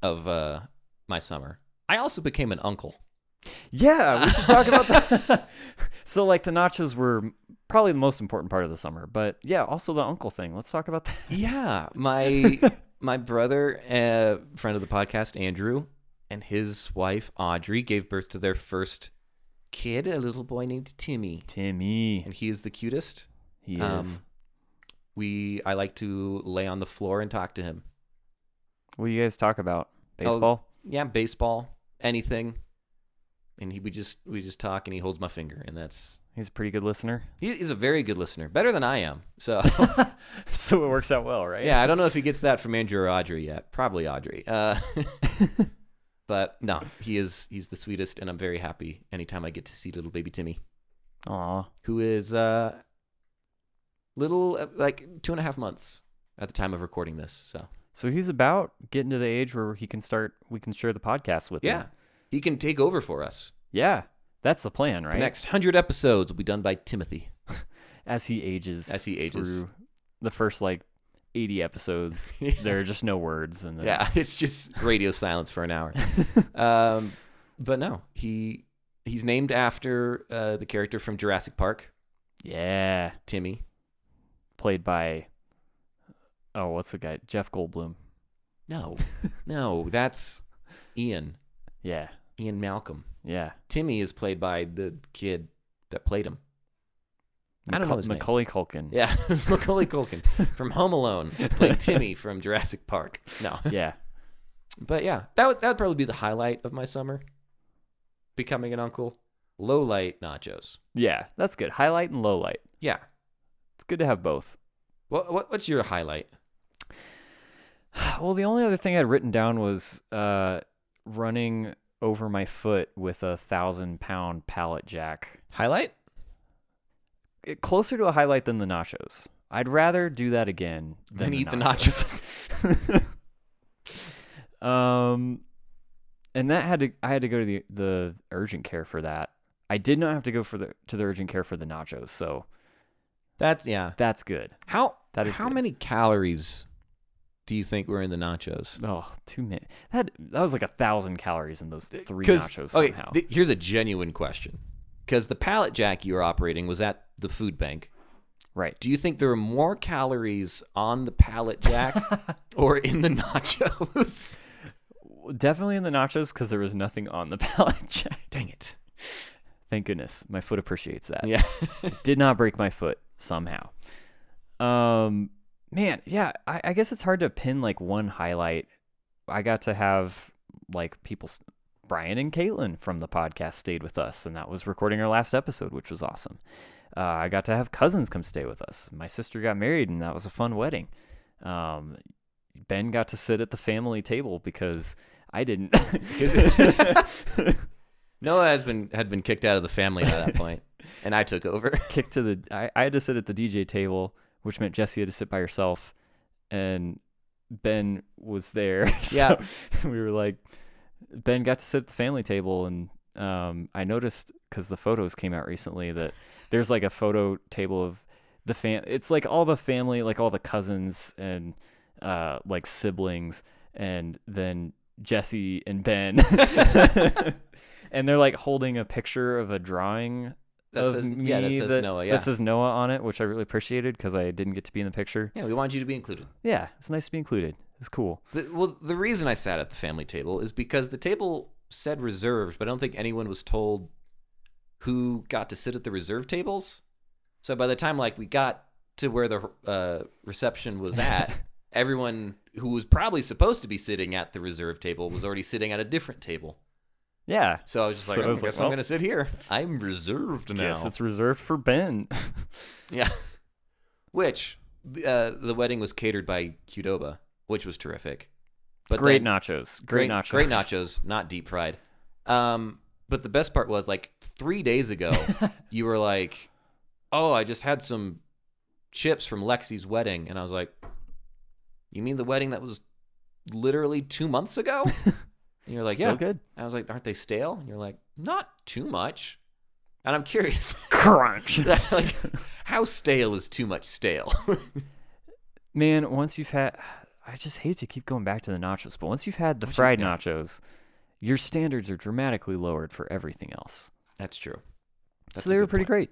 [SPEAKER 1] of my summer. I also became an uncle.
[SPEAKER 2] Yeah, we should talk about that. So, like, the nachos were probably the most important part of the summer, but yeah, also the uncle thing. Let's talk about that.
[SPEAKER 1] Yeah, my brother, friend of the podcast, Andrew, and his wife Audrey gave birth to their first kid, a little boy named Timmy. And he is the cutest.
[SPEAKER 2] He is.
[SPEAKER 1] I like to lay on the floor and talk to him.
[SPEAKER 2] What do you guys talk about? Baseball?
[SPEAKER 1] Yeah, baseball, anything. And we just talk, and he holds my finger, and
[SPEAKER 2] He's a pretty good listener.
[SPEAKER 1] He's a very good listener, better than I am. So
[SPEAKER 2] So it works out well, right?
[SPEAKER 1] Yeah, I don't know if he gets that from Andrew or Audrey yet. Probably Audrey. But no, he's the sweetest, and I'm very happy anytime I get to see little baby Timmy.
[SPEAKER 2] Aw.
[SPEAKER 1] Who is little, like 2.5 months at the time of recording this.
[SPEAKER 2] So he's about getting to the age where we can share the podcast with him.
[SPEAKER 1] Yeah, he can take over for us.
[SPEAKER 2] Yeah, that's the plan, right?
[SPEAKER 1] The next 100 episodes will be done by Timothy.
[SPEAKER 2] As he ages. Through the first, 80 episodes, there are just no words. And then...
[SPEAKER 1] Yeah, it's just radio silence for an hour. But no, he's named after the character from Jurassic Park.
[SPEAKER 2] Yeah.
[SPEAKER 1] Timmy.
[SPEAKER 2] Played by... Oh, what's the guy? Jeff Goldblum.
[SPEAKER 1] No, that's Ian.
[SPEAKER 2] Yeah.
[SPEAKER 1] Ian Malcolm.
[SPEAKER 2] Yeah.
[SPEAKER 1] Timmy is played by the kid that played him. I don't know his name.
[SPEAKER 2] Macaulay Culkin.
[SPEAKER 1] Yeah, it's Macaulay Culkin from Home Alone. Played Timmy from Jurassic Park. No.
[SPEAKER 2] Yeah.
[SPEAKER 1] But yeah, that would probably be the highlight of my summer. Becoming an uncle. Low light nachos.
[SPEAKER 2] Yeah, that's good. Highlight and low light.
[SPEAKER 1] Yeah.
[SPEAKER 2] It's good to have both.
[SPEAKER 1] What's your highlight?
[SPEAKER 2] Well, the only other thing I'd written down was running over my foot with a 1,000-pound pallet jack.
[SPEAKER 1] Highlight?
[SPEAKER 2] Closer to a highlight than the nachos. I'd rather do that again than
[SPEAKER 1] eat the nachos.
[SPEAKER 2] And that I had to go to the urgent care for that. I did not have to go to the urgent care for the nachos, so that's good.
[SPEAKER 1] How
[SPEAKER 2] good.
[SPEAKER 1] many calories do you think were in the nachos?
[SPEAKER 2] Oh, too many. That was like 1,000 calories in those 3 nachos somehow.
[SPEAKER 1] Okay, here's a genuine question. Because the pallet jack you were operating was at the food bank.
[SPEAKER 2] Right.
[SPEAKER 1] Do you think there were more calories on the pallet jack or in the nachos?
[SPEAKER 2] Definitely in the nachos because there was nothing on the pallet jack.
[SPEAKER 1] Dang it.
[SPEAKER 2] Thank goodness. My foot appreciates that.
[SPEAKER 1] Yeah.
[SPEAKER 2] Did not break my foot somehow. Man, yeah, I guess it's hard to pin one highlight. I got to have people, Brian and Caitlin from the podcast stayed with us, and that was recording our last episode, which was awesome. I got to have cousins come stay with us. My sister got married, and that was a fun wedding. Ben got to sit at the family table because I didn't.
[SPEAKER 1] Noah had been kicked out of the family at that point, and I took over.
[SPEAKER 2] I had to sit at the DJ table, which meant Jesse had to sit by herself, and Ben was there.
[SPEAKER 1] Yeah.
[SPEAKER 2] So we were like, Ben got to sit at the family table, and I noticed, because the photos came out recently, that there's like a photo table of the it's like all the family, like all the cousins and like siblings, and then Jesse and Ben. And they're like holding a picture of a drawing
[SPEAKER 1] that says Noah. Yeah,
[SPEAKER 2] that says Noah on it, which I really appreciated because I didn't get to be in the picture.
[SPEAKER 1] Yeah, we wanted you to be included.
[SPEAKER 2] Yeah, it's nice to be included. It's cool.
[SPEAKER 1] The reason I sat at the family table is because the table said reserved, but I don't think anyone was told who got to sit at the reserved tables. So by the time like we got to where the reception was at, everyone who was probably supposed to be sitting at the reserved table was already sitting at a different table.
[SPEAKER 2] Yeah.
[SPEAKER 1] So I was just like, I guess I'm going to sit here. I'm reserved now.
[SPEAKER 2] Guess it's reserved for Ben.
[SPEAKER 1] Yeah. Which, the wedding was catered by Qdoba, which was terrific. But
[SPEAKER 2] great nachos. Great nachos.
[SPEAKER 1] Great nachos, not deep fried. But the best part was, like, 3 days ago, you were like, oh, I just had some chips from Lexi's wedding. And I was like, you mean the wedding that was literally 2 months ago? And you're like,
[SPEAKER 2] still
[SPEAKER 1] yeah.
[SPEAKER 2] Good.
[SPEAKER 1] I was like, aren't they stale? And you're like, not too much. And I'm curious.
[SPEAKER 2] Crunch.
[SPEAKER 1] Like, how stale is too much stale?
[SPEAKER 2] Man, once you've had... I just hate to keep going back to the nachos, but once you've had the fried nachos, your standards are dramatically lowered for everything else.
[SPEAKER 1] That's true.
[SPEAKER 2] So they were pretty great.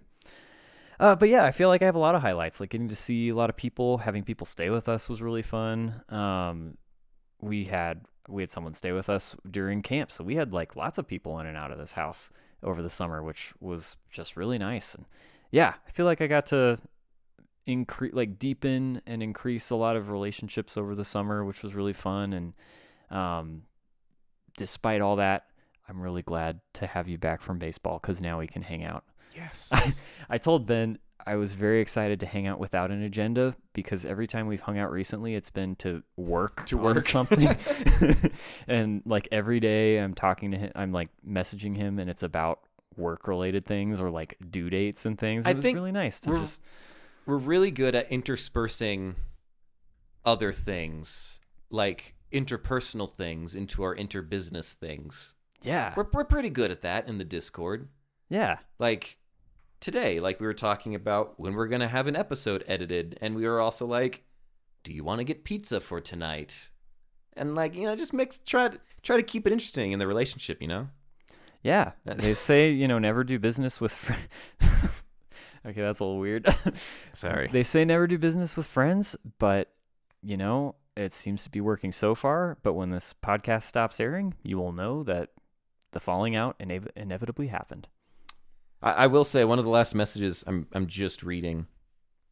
[SPEAKER 2] But yeah, I feel like I have a lot of highlights. Like getting to see a lot of people, having people stay with us was really fun. We had someone stay with us during camp, so we had like lots of people in and out of this house over the summer, which was just really nice. And yeah, I feel like I got to deepen and increase a lot of relationships over the summer, which was really fun. And despite all that, I'm really glad to have you back from baseball because now we can hang out.
[SPEAKER 1] Yes.
[SPEAKER 2] I told Ben I was very excited to hang out without an agenda because every time we've hung out recently, it's been to work on something. And like every day I'm talking to him, I'm like messaging him, and it's about work related things or like due dates and things. It was really nice to
[SPEAKER 1] we're really good at interspersing other things, like interpersonal things, into our interbusiness things.
[SPEAKER 2] Yeah.
[SPEAKER 1] We're pretty good at that in the Discord.
[SPEAKER 2] Yeah.
[SPEAKER 1] Like today, like we were talking about when we're going to have an episode edited, and we were also like, do you want to get pizza for tonight? And like, you know, just try to keep it interesting in the relationship, you know?
[SPEAKER 2] Yeah. They say, you know, never do business with friends. Okay, that's a little weird.
[SPEAKER 1] Sorry.
[SPEAKER 2] They say never do business with friends, but, you know, it seems to be working so far. But when this podcast stops airing, you will know that the falling out inevitably happened.
[SPEAKER 1] I will say one of the last messages I'm just reading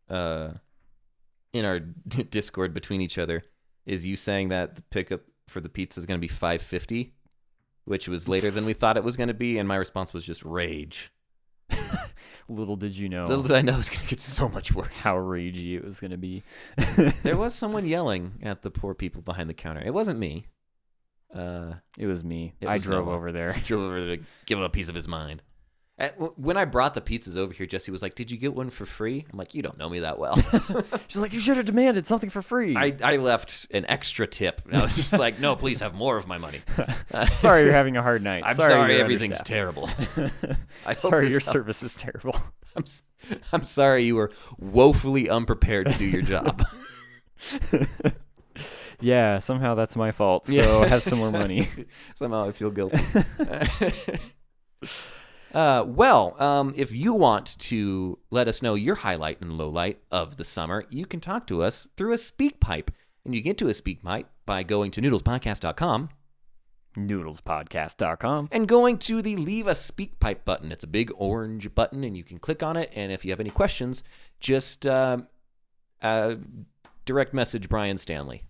[SPEAKER 1] in our Discord between each other is you saying that the pickup for the pizza is going to be $5.50, which was later than we thought it was going to be, and my response was just rage.
[SPEAKER 2] Little did you know.
[SPEAKER 1] Little did I know it was going to get so much worse.
[SPEAKER 2] How ragey it was going to be.
[SPEAKER 1] There was someone yelling at the poor people behind the counter. It wasn't me.
[SPEAKER 2] It was me. I drove over there.
[SPEAKER 1] He drove over there to give him a piece of his mind. When I brought the pizzas over here, Jesse was like, did you get one for free? I'm like, you don't know me that well.
[SPEAKER 2] She's like, you should have demanded something for free.
[SPEAKER 1] I left an extra tip. And I was just like, no, please have more of my money.
[SPEAKER 2] Sorry you're having a hard night.
[SPEAKER 1] I'm sorry everything's terrible.
[SPEAKER 2] Sorry your service is terrible.
[SPEAKER 1] I'm sorry you were woefully unprepared to do your job.
[SPEAKER 2] Yeah, somehow that's my fault. So have some more money.
[SPEAKER 1] Somehow I feel guilty. If you want to let us know your highlight and lowlight of the summer, you can talk to us through a speak pipe. And you get to a speak pipe by going to noodlespodcast.com.
[SPEAKER 2] Noodlespodcast.com.
[SPEAKER 1] And going to the Leave a Speak Pipe button. It's a big orange button, and you can click on it. And if you have any questions, just direct message Brian Stanley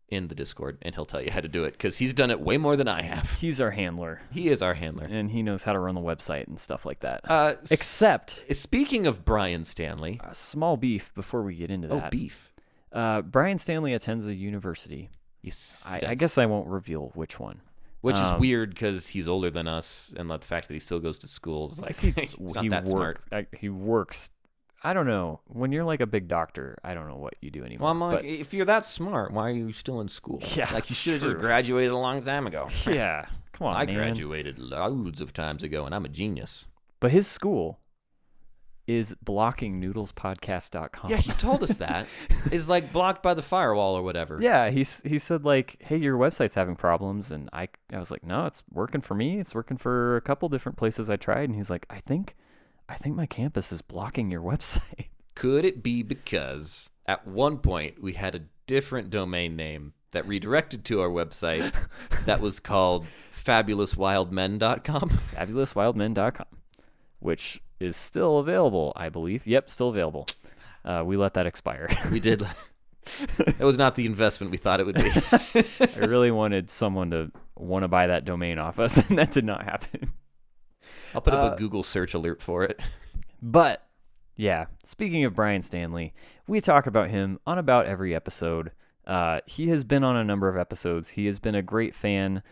[SPEAKER 1] in the Discord, and he'll tell you how to do it, because he's done it way more than I have.
[SPEAKER 2] He's our handler.
[SPEAKER 1] He is our handler.
[SPEAKER 2] And he knows how to run the website and stuff like that.
[SPEAKER 1] Except, speaking of Brian Stanley.
[SPEAKER 2] Small beef before we get into that.
[SPEAKER 1] Oh, beef.
[SPEAKER 2] Brian Stanley attends a university.
[SPEAKER 1] Yes.
[SPEAKER 2] I guess I won't reveal which one.
[SPEAKER 1] Which is weird because he's older than us, and the fact that he still goes to school is like, he's not that smart.
[SPEAKER 2] He works. I don't know. When you're like a big doctor, I don't know what you do anymore.
[SPEAKER 1] Well, I'm like, if you're that smart, why are you still in school?
[SPEAKER 2] Yeah,
[SPEAKER 1] like you should have just graduated a long time ago.
[SPEAKER 2] Yeah, come on,
[SPEAKER 1] I
[SPEAKER 2] man.
[SPEAKER 1] graduated loads of times ago, and I'm a genius.
[SPEAKER 2] But his school is blocking noodlespodcast.com.
[SPEAKER 1] Yeah, he told us that. Is like blocked by the firewall or whatever.
[SPEAKER 2] Yeah, he said like, hey, your website's having problems, and I was like, no, it's working for me. It's working for a couple different places I tried, and he's like, I think my campus is blocking your website.
[SPEAKER 1] Could it be because at one point we had a different domain name that redirected to our website that was called fabulouswildmen.com?
[SPEAKER 2] Fabulouswildmen.com, which is still available, I believe. Yep, still available. We let that expire.
[SPEAKER 1] We did. It was not the investment we thought it would be.
[SPEAKER 2] I really wanted someone to want to buy that domain off us, and that did not happen.
[SPEAKER 1] I'll put up a Google search alert for it.
[SPEAKER 2] But, yeah, speaking of Brian Stanley, we talk about him on about every episode. He has been on a number of episodes. He has been a great fan.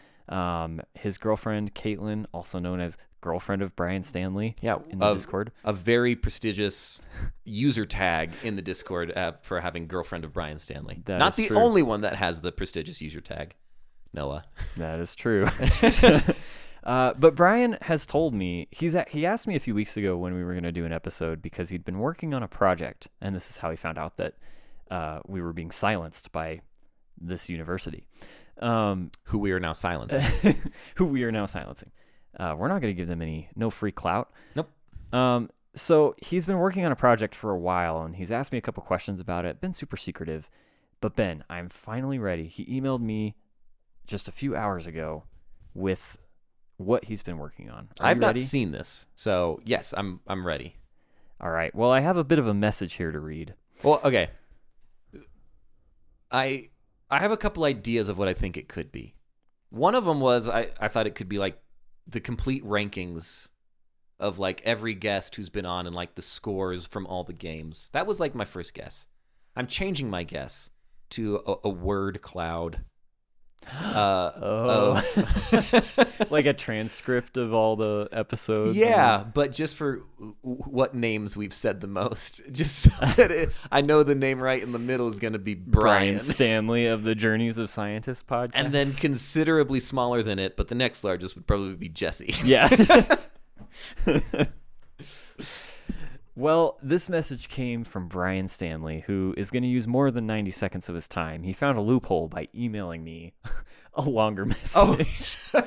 [SPEAKER 2] His girlfriend, Caitlin, also known as girlfriend of Brian Stanley, in the Discord.
[SPEAKER 1] A very prestigious user tag in the Discord for having girlfriend of Brian Stanley. Not the only one that has the prestigious user tag, Noah.
[SPEAKER 2] That is true. But Brian has told me, he asked me a few weeks ago when we were going to do an episode because he'd been working on a project, and this is how he found out that we were being silenced by this university.
[SPEAKER 1] Who we are now silencing.
[SPEAKER 2] We're not going to give them no free clout.
[SPEAKER 1] Nope.
[SPEAKER 2] So he's been working on a project for a while, and he's asked me a couple questions about it. Been super secretive. But Ben, I'm finally ready. He emailed me just a few hours ago with what he's been working on.
[SPEAKER 1] I've not seen this, so yes, I'm ready.
[SPEAKER 2] All right. Well, I have a bit of a message here to read.
[SPEAKER 1] Well, okay. I have a couple ideas of what I think it could be. One of them was I thought it could be like the complete rankings of like every guest who's been on and like the scores from all the games. That was like my first guess. I'm changing my guess to a word cloud.
[SPEAKER 2] Like a transcript of all the episodes.
[SPEAKER 1] Yeah, but just for what names we've said the most. Just so that I know the name right in the middle is going to be Brian
[SPEAKER 2] Stanley of the Journeys of Scientists podcast.
[SPEAKER 1] And then considerably smaller than it, but the next largest would probably be Jesse.
[SPEAKER 2] Yeah. Well, this message came from Brian Stanley, who is going to use more than 90 seconds of his time. He found a loophole by emailing me a longer message. Oh.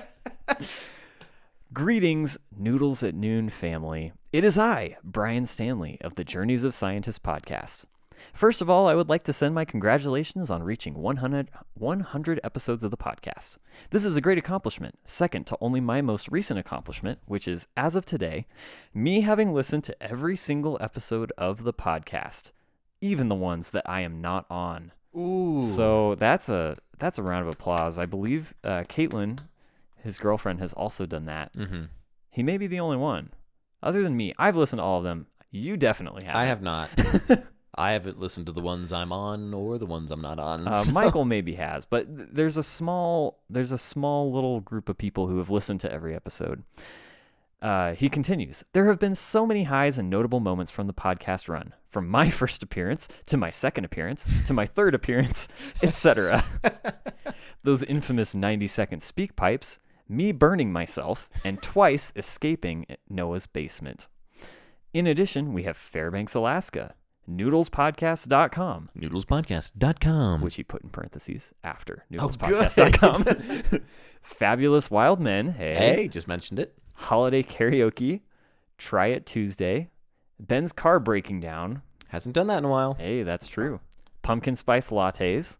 [SPEAKER 2] Greetings, Noodles at Noon family. It is I, Brian Stanley, of the Journeys of Scientists podcast. First of all, I would like to send my congratulations on reaching 100 episodes of the podcast. This is a great accomplishment, second to only my most recent accomplishment, which is, as of today, me having listened to every single episode of the podcast, even the ones that I am not on.
[SPEAKER 1] Ooh.
[SPEAKER 2] So that's a round of applause. I believe Caitlin, his girlfriend, has also done that.
[SPEAKER 1] Mm-hmm.
[SPEAKER 2] He may be the only one. Other than me, I've listened to all of them. You definitely have.
[SPEAKER 1] I have not. I haven't listened to the ones I'm on or the ones I'm not on. So.
[SPEAKER 2] Michael maybe has, but there's a small little group of people who have listened to every episode. He continues, there have been so many highs and notable moments from the podcast run, from my first appearance to my second appearance to my third appearance, etc. Those infamous 90-second speak pipes, me burning myself, and twice escaping Noah's basement. In addition, we have Fairbanks, Alaska, Noodlespodcast.com.
[SPEAKER 1] Noodlespodcast.com.
[SPEAKER 2] Which he put in parentheses after Noodlespodcast.com. Fabulous Wild Men.
[SPEAKER 1] Hey, just mentioned it.
[SPEAKER 2] Holiday Karaoke. Try It Tuesday. Ben's Car Breaking Down.
[SPEAKER 1] Hasn't done that in a while.
[SPEAKER 2] Hey, that's true. Pumpkin Spice Lattes.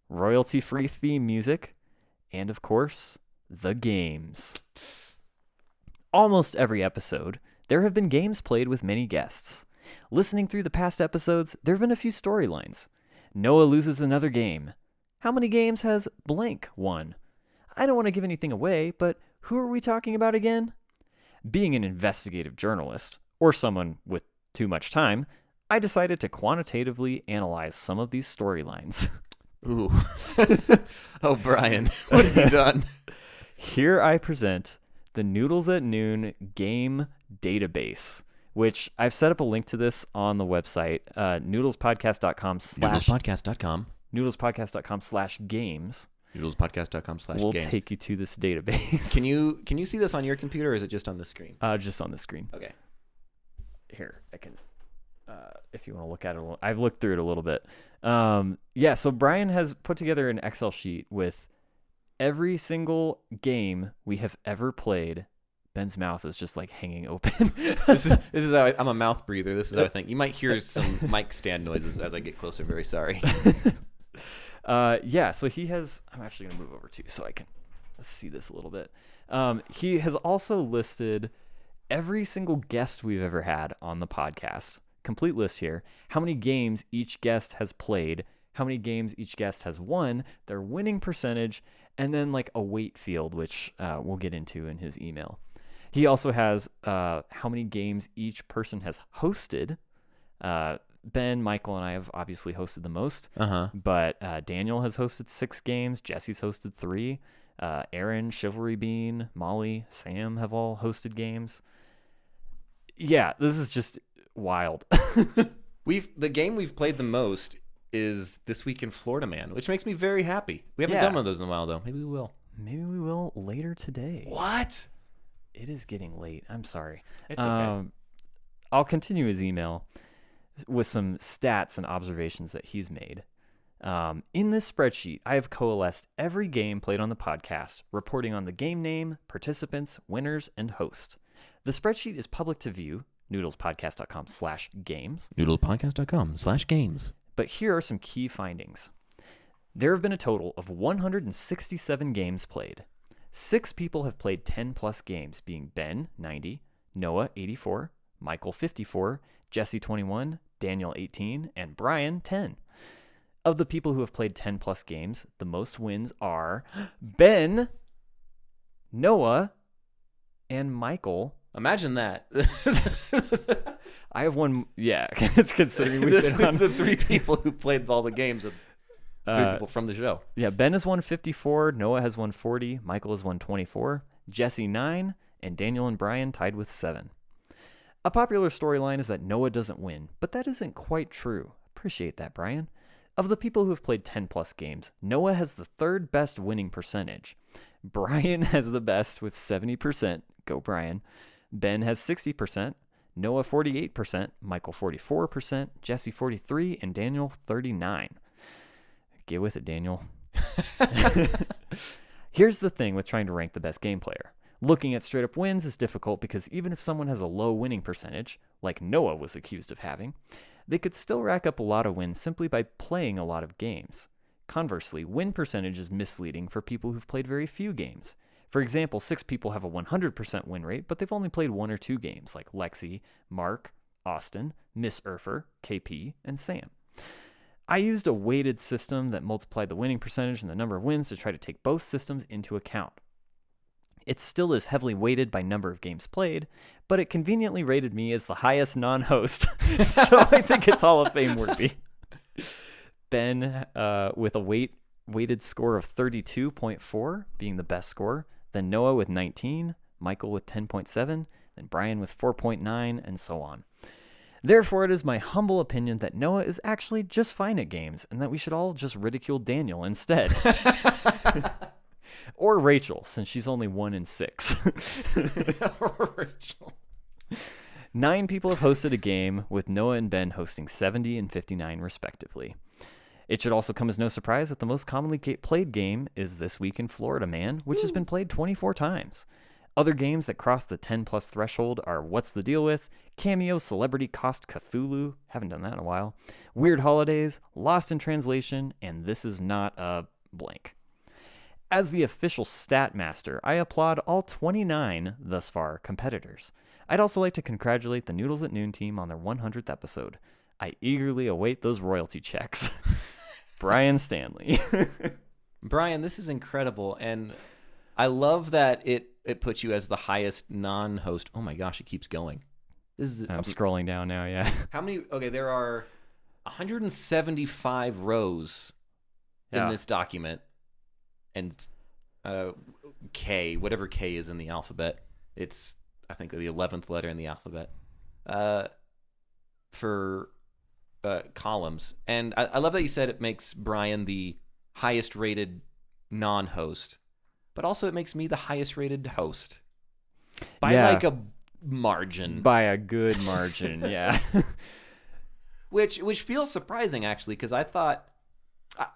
[SPEAKER 2] Royalty-free theme music. And, of course, the games. Almost every episode, there have been games played with many guests. Listening through the past episodes, there have been a few storylines. Noah loses another game. How many games has blank won? I don't want to give anything away, but who are we talking about again? Being an investigative journalist, or someone with too much time, I decided to quantitatively analyze some of these storylines.
[SPEAKER 1] Ooh. Oh, Brian, what have you done?
[SPEAKER 2] Here I present the Noodles at Noon game database, which I've set up a link to this on the website, noodlespodcast.com noodlespodcast.com/games.
[SPEAKER 1] Noodlespodcast.com/games.
[SPEAKER 2] We'll take you to this database.
[SPEAKER 1] Can you see this on your computer, or is it just on the screen?
[SPEAKER 2] Just on the screen.
[SPEAKER 1] Okay.
[SPEAKER 2] Here, I can, if you want to look at it, I've looked through it a little bit. So Brian has put together an Excel sheet with every single game we have ever played. Ben's mouth is just like hanging open.
[SPEAKER 1] This is how I'm a mouth breather. This is how I think. You might hear some mic stand noises as I get closer. Very sorry.
[SPEAKER 2] So he has, I'm actually going to move over too so I can see this a little bit. He has also listed every single guest we've ever had on the podcast. Complete list here. How many games each guest has played, how many games each guest has won, their winning percentage, and then like a weight field, which we'll get into in his email. He also has how many games each person has hosted. Ben, Michael, and I have obviously hosted the most. But Daniel has hosted 6 games. Jesse's hosted 3. Aaron, Chivalry Bean, Molly, Sam have all hosted games. Yeah, this is just wild.
[SPEAKER 1] The game we've played the most is This Week in Florida Man, which makes me very happy. We haven't done one of those in a while, though. Maybe we will.
[SPEAKER 2] Maybe we will later today.
[SPEAKER 1] What?
[SPEAKER 2] It is getting late. I'm sorry.
[SPEAKER 1] It's okay.
[SPEAKER 2] I'll continue his email with some stats and observations that he's made. In this spreadsheet, I have coalesced every game played on the podcast, reporting on the game name, participants, winners, and host. The spreadsheet is public to view, noodlespodcast.com/games.
[SPEAKER 1] Noodlespodcast.com/games.
[SPEAKER 2] But here are some key findings. There have been a total of 167 games played. 6 people have played 10 plus games, being Ben, 90, Noah, 84, Michael, 54, Jesse, 21, Daniel, 18, and Brian, 10. Of the people who have played 10 plus games, the most wins are Ben, Noah, and Michael.
[SPEAKER 1] Imagine that.
[SPEAKER 2] I have one. Yeah, it's considering we've been on
[SPEAKER 1] the 3 people who played all the games of 3 people from the show.
[SPEAKER 2] Yeah, Ben has won 54, Noah has won 40, Michael has won 24, Jesse 9, and Daniel and Brian tied with 7. A popular storyline is that Noah doesn't win, but that isn't quite true. Appreciate that, Brian. Of the people who have played 10 plus games, Noah has the 3rd best winning percentage. Brian has the best with 70%. Go Brian. Ben has 60%, Noah 48%, Michael 44%, Jesse 43%, and Daniel 39%. Get with it, Daniel. Here's the thing with trying to rank the best game player. Looking at straight up wins is difficult because even if someone has a low winning percentage, like Noah was accused of having, they could still rack up a lot of wins simply by playing a lot of games. Conversely, win percentage is misleading for people who've played very few games. For example, 6 people have a 100% win rate, but they've only played 1 or 2 games, like Lexi, Mark, Austin, Miss Urfer, KP, and Sam. I used a weighted system that multiplied the winning percentage and the number of wins to try to take both systems into account. It still is heavily weighted by number of games played, but it conveniently rated me as the highest non-host, so I think it's Hall of Fame worthy. Ben, with a weighted score of 32.4, being the best score, then Noah with 19, Michael with 10.7, then Brian with 4.9, and so on. Therefore, it is my humble opinion that Noah is actually just fine at games, and that we should all just ridicule Daniel instead. Or Rachel, since she's only 1 in 6.
[SPEAKER 1] Rachel.
[SPEAKER 2] 9 people have hosted a game, with Noah and Ben hosting 70 and 59 respectively. It should also come as no surprise that the most commonly played game is This Week in Florida Man, which has been played 24 times. Other games that cross the 10-plus threshold are What's the Deal With, Cameo Celebrity Cost Cthulhu, haven't done that in a while, Weird Holidays, Lost in Translation, and This Is Not a Blank. As the official stat master, I applaud all 29, thus far, competitors. I'd also like to congratulate the Noodles at Noon team on their 100th episode. I eagerly await those royalty checks. Brian Stanley.
[SPEAKER 1] Brian, this is incredible, and I love that it puts you as the highest non-host. Oh my gosh, it keeps going.
[SPEAKER 2] I'm scrolling down now, yeah.
[SPEAKER 1] How many? Okay, there are 175 rows in this document, and K, whatever K is in the alphabet. It's, I think, the 11th letter in the alphabet. For columns. And I love that you said it makes Brian the highest rated non-host, but also it makes me the highest rated host by like a margin.
[SPEAKER 2] By a good margin, yeah.
[SPEAKER 1] Which feels surprising, actually, because I thought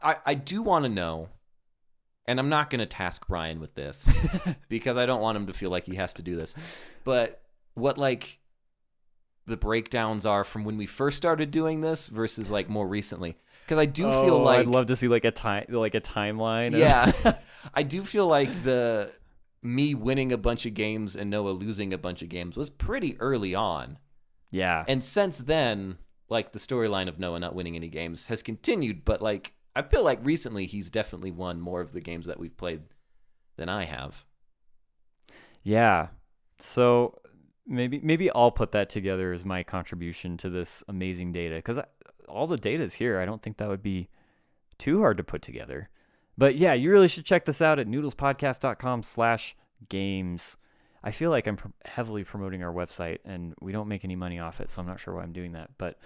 [SPEAKER 1] I do want to know, and I'm not going to task Brian with this because I don't want him to feel like he has to do this, but what like the breakdowns are from when we first started doing this versus like more recently, because I do feel like
[SPEAKER 2] I'd love to see like a timeline.
[SPEAKER 1] Yeah, I do feel like me winning a bunch of games and Noah losing a bunch of games was pretty early on.
[SPEAKER 2] Yeah,
[SPEAKER 1] and since then, like the storyline of Noah not winning any games has continued, but like I feel like recently he's definitely won more of the games that we've played than I have.
[SPEAKER 2] Yeah, so maybe I'll put that together as my contribution to this amazing data, because all the data is here. I don't think that would be too hard to put together. But yeah, you really should check this out at noodlespodcast.com/games. I feel like I'm heavily promoting our website, and we don't make any money off it, so I'm not sure why I'm doing that. But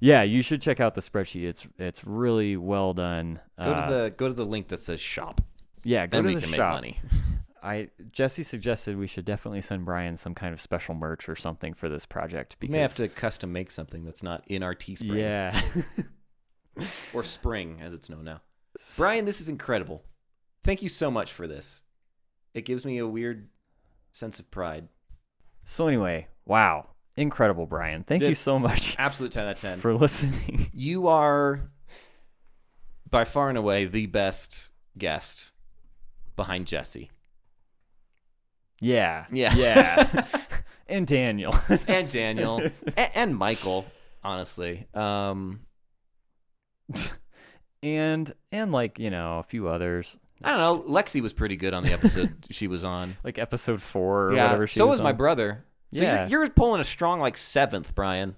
[SPEAKER 2] yeah, you should check out the spreadsheet. It's really well done.
[SPEAKER 1] Go to the link that says shop.
[SPEAKER 2] Yeah, go
[SPEAKER 1] then
[SPEAKER 2] to
[SPEAKER 1] we
[SPEAKER 2] the
[SPEAKER 1] can
[SPEAKER 2] shop.
[SPEAKER 1] make money.
[SPEAKER 2] Jesse suggested we should definitely send Brian some kind of special merch or something for this project.
[SPEAKER 1] We
[SPEAKER 2] Because
[SPEAKER 1] may have to custom make something that's not in our Teespring.
[SPEAKER 2] Yeah.
[SPEAKER 1] Or Spring, as it's known now. Brian, this is incredible. Thank you so much for this. It gives me a weird sense of pride.
[SPEAKER 2] So anyway, wow. Incredible, Brian. Thank you so much.
[SPEAKER 1] Absolute 10 out of 10.
[SPEAKER 2] For listening.
[SPEAKER 1] You are, by far and away, the best guest behind Jesse.
[SPEAKER 2] Yeah.
[SPEAKER 1] Yeah.
[SPEAKER 2] And Daniel.
[SPEAKER 1] And Daniel. And Michael, honestly.
[SPEAKER 2] And like, a few others.
[SPEAKER 1] I don't know. Lexi was pretty good on the episode she was on.
[SPEAKER 2] Like episode 4 or whatever she was
[SPEAKER 1] so was my
[SPEAKER 2] on.
[SPEAKER 1] brother. So
[SPEAKER 2] Yeah.
[SPEAKER 1] you're pulling a strong, like, 7th, Brian.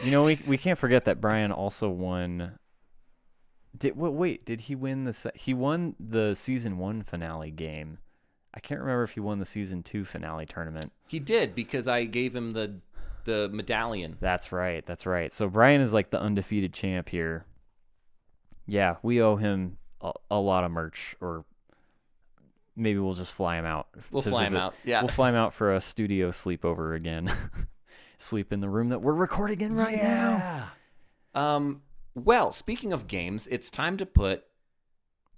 [SPEAKER 2] We can't forget that Brian also won. Did he win he won the season 1 finale game. I can't remember if he won the season 2 finale tournament.
[SPEAKER 1] He did, because I gave him the medallion.
[SPEAKER 2] That's right. So Brian is like the undefeated champ here. Yeah, we owe him a lot of merch, or maybe we'll just fly him out.
[SPEAKER 1] We'll fly him out. Yeah.
[SPEAKER 2] We'll fly him out for a studio sleepover again. Sleep in the room that we're recording in right now.
[SPEAKER 1] Well, speaking of games, it's time to put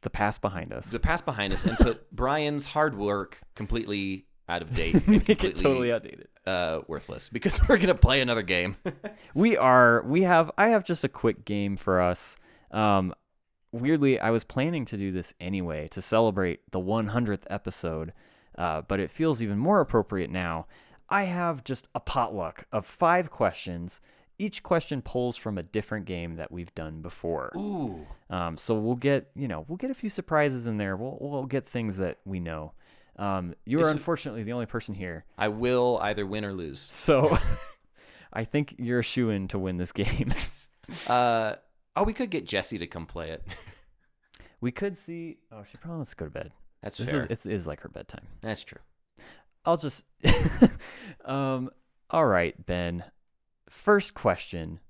[SPEAKER 2] the past behind us.
[SPEAKER 1] And put Brian's hard work completely out of date. And
[SPEAKER 2] Make it totally outdated.
[SPEAKER 1] Worthless, because we're going to play another game.
[SPEAKER 2] I have just a quick game for us. Weirdly, I was planning to do this anyway to celebrate the 100th episode, but it feels even more appropriate now. I have just a potluck of 5 questions. Each question pulls from a different game that we've done before.
[SPEAKER 1] Ooh.
[SPEAKER 2] So we'll get a few surprises in there. We'll get things that we know. You are unfortunately the only person here.
[SPEAKER 1] I will either win or lose.
[SPEAKER 2] So I think you're a shoo-in to win this game.
[SPEAKER 1] We could get Jessie to come play it.
[SPEAKER 2] We could see. Oh, she probably wants to go to bed.
[SPEAKER 1] That's fair.
[SPEAKER 2] It is like her bedtime.
[SPEAKER 1] That's true.
[SPEAKER 2] I'll just. All right, Ben. First question.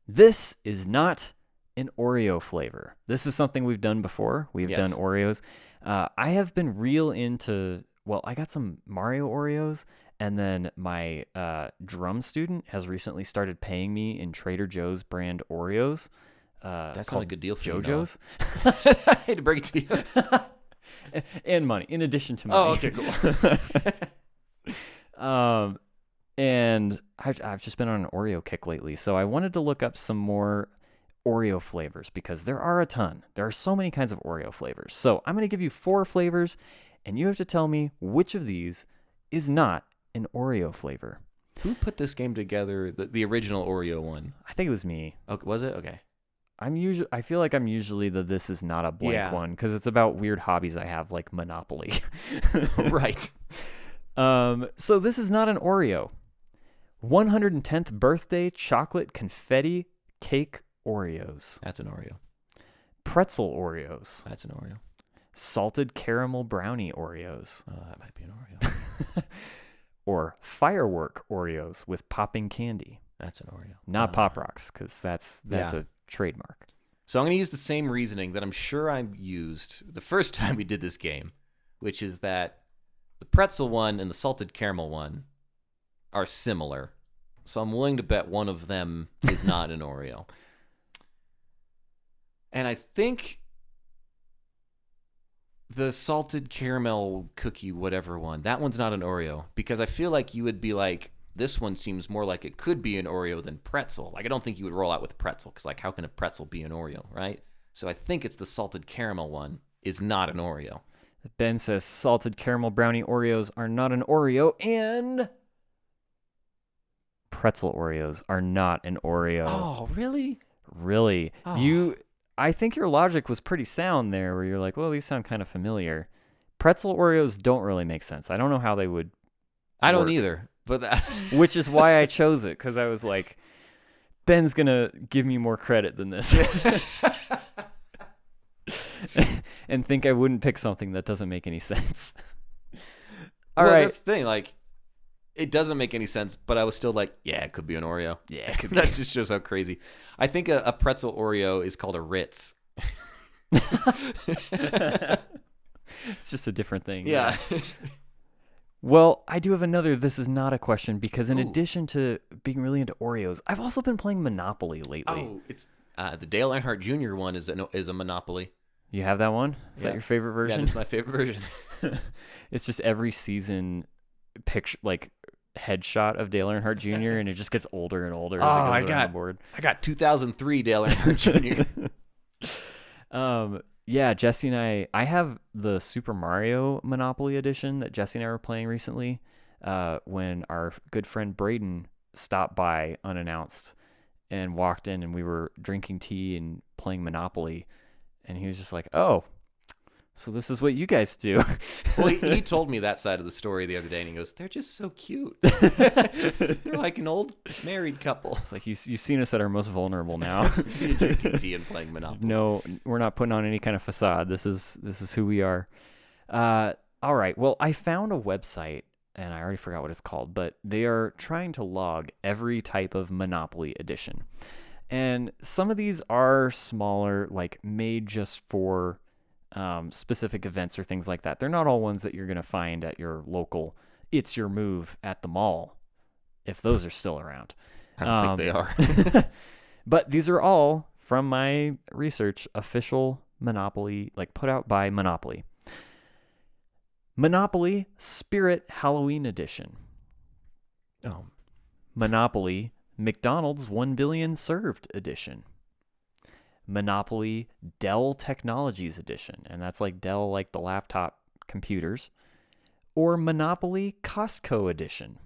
[SPEAKER 2] This is not an Oreo flavor. This is something we've done before. We've done Oreos. I have been real into. Well, I got some Mario Oreos, and then my drum student has recently started paying me in Trader Joe's brand Oreos.
[SPEAKER 1] That's not a good deal for
[SPEAKER 2] JoJo's.
[SPEAKER 1] You, I hate to break it to you.
[SPEAKER 2] And money, in addition to money.
[SPEAKER 1] Oh, okay, cool.
[SPEAKER 2] And I've just been on an Oreo kick lately, so I wanted to look up some more Oreo flavors because there are a ton. There are so many kinds of Oreo flavors. So I'm going to give you 4 flavors, and you have to tell me which of these is not an Oreo flavor.
[SPEAKER 1] Who put this game together? The original Oreo one.
[SPEAKER 2] I think it was me.
[SPEAKER 1] Okay, was it? Okay.
[SPEAKER 2] I feel like I'm usually the this is not a blank one because it's about weird hobbies I have, like Monopoly.
[SPEAKER 1] Right.
[SPEAKER 2] So this is not an Oreo. 110th birthday chocolate confetti cake Oreos.
[SPEAKER 1] That's an Oreo.
[SPEAKER 2] Pretzel Oreos.
[SPEAKER 1] That's an Oreo.
[SPEAKER 2] salted caramel brownie Oreos,
[SPEAKER 1] That might be an Oreo.
[SPEAKER 2] or firework Oreos with popping candy.
[SPEAKER 1] That's an Oreo.
[SPEAKER 2] Not Pop Rocks, because that's
[SPEAKER 1] Yeah.
[SPEAKER 2] a trademark.
[SPEAKER 1] So I'm going to use the same reasoning that I'm sure I used the first time we did this game, which is that the pretzel one and the salted caramel one are similar. So I'm willing to bet one of them is not an Oreo. And I think the salted caramel cookie whatever one, that one's not an Oreo, because I feel like you would be like, this one seems more like it could be an Oreo than pretzel. Like, I don't think you would roll out with pretzel, because, like, how can a pretzel be an Oreo, right? So I think it's the salted caramel one is not an Oreo.
[SPEAKER 2] Ben says salted caramel brownie Oreos are not an Oreo, and pretzel Oreos are not an Oreo.
[SPEAKER 1] Oh, really?
[SPEAKER 2] Really?
[SPEAKER 1] Oh.
[SPEAKER 2] I think your logic was pretty sound there, where you're like, well, these sound kind of familiar. Pretzel Oreos don't really make sense. I don't know how they would
[SPEAKER 1] I don't
[SPEAKER 2] work.
[SPEAKER 1] either. But
[SPEAKER 2] Which is why I chose it, because I was like, Ben's going to give me more credit than this. And think I wouldn't pick something that doesn't make any sense. All right.
[SPEAKER 1] That's the thing. Like, it doesn't make any sense, but I was still like, yeah, it could be an Oreo.
[SPEAKER 2] Yeah, it could be.
[SPEAKER 1] That just shows how crazy. I think a pretzel Oreo is called a Ritz.
[SPEAKER 2] It's just a different thing.
[SPEAKER 1] Yeah.
[SPEAKER 2] Well, I do have another. This is not a question, because in
[SPEAKER 1] Ooh.
[SPEAKER 2] addition to being really into Oreos, I've also been playing Monopoly lately.
[SPEAKER 1] Oh, it's the Dale Earnhardt Jr. one is a Monopoly.
[SPEAKER 2] You have that one? Is that your favorite
[SPEAKER 1] Yeah,
[SPEAKER 2] version?
[SPEAKER 1] it's my favorite version.
[SPEAKER 2] It's just every season picture, like headshot of Dale Earnhart Jr. and it just gets older and older as it goes around the board.
[SPEAKER 1] I got 2003 Dale Earnhardt Jr.
[SPEAKER 2] Yeah, Jesse and I have the Super Mario Monopoly edition that Jesse and I were playing recently, when our good friend Braden stopped by unannounced and walked in, and we were drinking tea and playing Monopoly, and he was just like, oh, so this is what you guys do.
[SPEAKER 1] Well, he told me that side of the story the other day, and he goes, they're just so cute. They're like an old married couple.
[SPEAKER 2] It's like, you've seen us at our most vulnerable now.
[SPEAKER 1] Drinking tea and playing Monopoly.
[SPEAKER 2] No, we're not putting on any kind of facade. This is who we are. All right. Well, I found a website, and I already forgot what it's called, but they are trying to log every type of Monopoly edition. And some of these are smaller, like made just for specific events or things like that. They're not all ones that you're going to find at your local It's Your Move at the mall, if those are still around.
[SPEAKER 1] I don't think they are.
[SPEAKER 2] But these are all, from my research, official Monopoly, like put out by Monopoly. Monopoly Spirit Halloween Edition.
[SPEAKER 1] Oh.
[SPEAKER 2] Monopoly McDonald's 1 Billion Served Edition. Monopoly Dell Technologies Edition, and that's like Dell, like the laptop computers. Or Monopoly Costco Edition.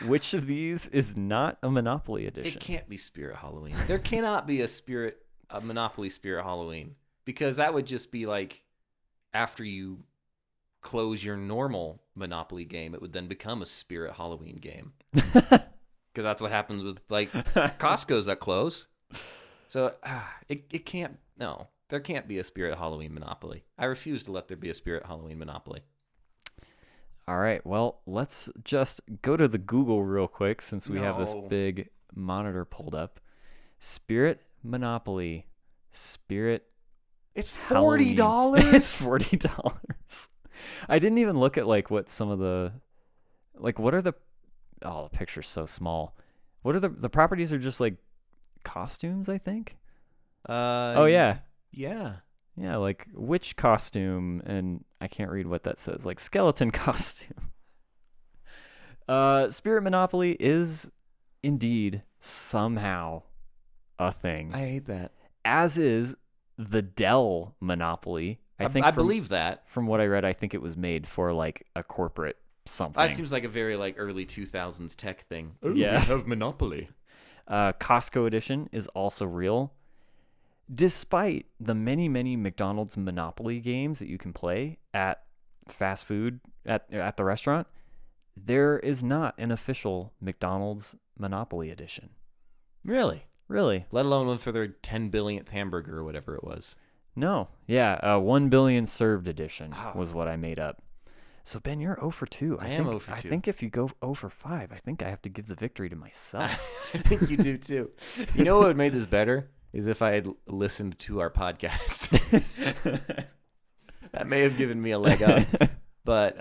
[SPEAKER 2] Which of these is not a Monopoly edition?
[SPEAKER 1] It can't be Spirit Halloween. There cannot be a Monopoly Spirit Halloween, because that would just be like after you close your normal Monopoly game, it would then become a Spirit Halloween game. Because that's what happens with like Costco's that close. So it can't. No, there can't be a Spirit Halloween Monopoly. I refuse to let there be a Spirit Halloween Monopoly.
[SPEAKER 2] All right. Well, let's just go to the Google real quick, since we have this big monitor pulled up. Spirit Monopoly. Spirit.
[SPEAKER 1] It's
[SPEAKER 2] $40. It's $40. I didn't even look at like what some of the, like, what are the, oh, the picture's so small. What are the properties are just like costumes, I think. Oh yeah.
[SPEAKER 1] Yeah.
[SPEAKER 2] Yeah, like witch costume, and I can't read what that says, like skeleton costume. Spirit Monopoly is indeed somehow a thing.
[SPEAKER 1] I hate that.
[SPEAKER 2] As is the Dell Monopoly. I
[SPEAKER 1] believe that.
[SPEAKER 2] From what I read, I think it was made for like a corporate something.
[SPEAKER 1] That seems like a very like early 2000s tech thing.
[SPEAKER 2] Ooh, yeah.
[SPEAKER 1] We have Monopoly.
[SPEAKER 2] Costco Edition is also real. Despite the many, many McDonald's Monopoly games that you can play at fast food at the restaurant, there is not an official McDonald's Monopoly Edition.
[SPEAKER 1] Really?
[SPEAKER 2] Really?
[SPEAKER 1] Let alone one for their 10 billionth hamburger or whatever it was.
[SPEAKER 2] No. Yeah, 1 billion served edition
[SPEAKER 1] Oh.
[SPEAKER 2] was what I made up. So Ben, you're 0 for 2.
[SPEAKER 1] I am 0 for 2.
[SPEAKER 2] I think if you go 0 for 5, I think I have to give the victory to myself.
[SPEAKER 1] I think you do too. You know what would make this better is if I had listened to our podcast. That may have given me a leg up. But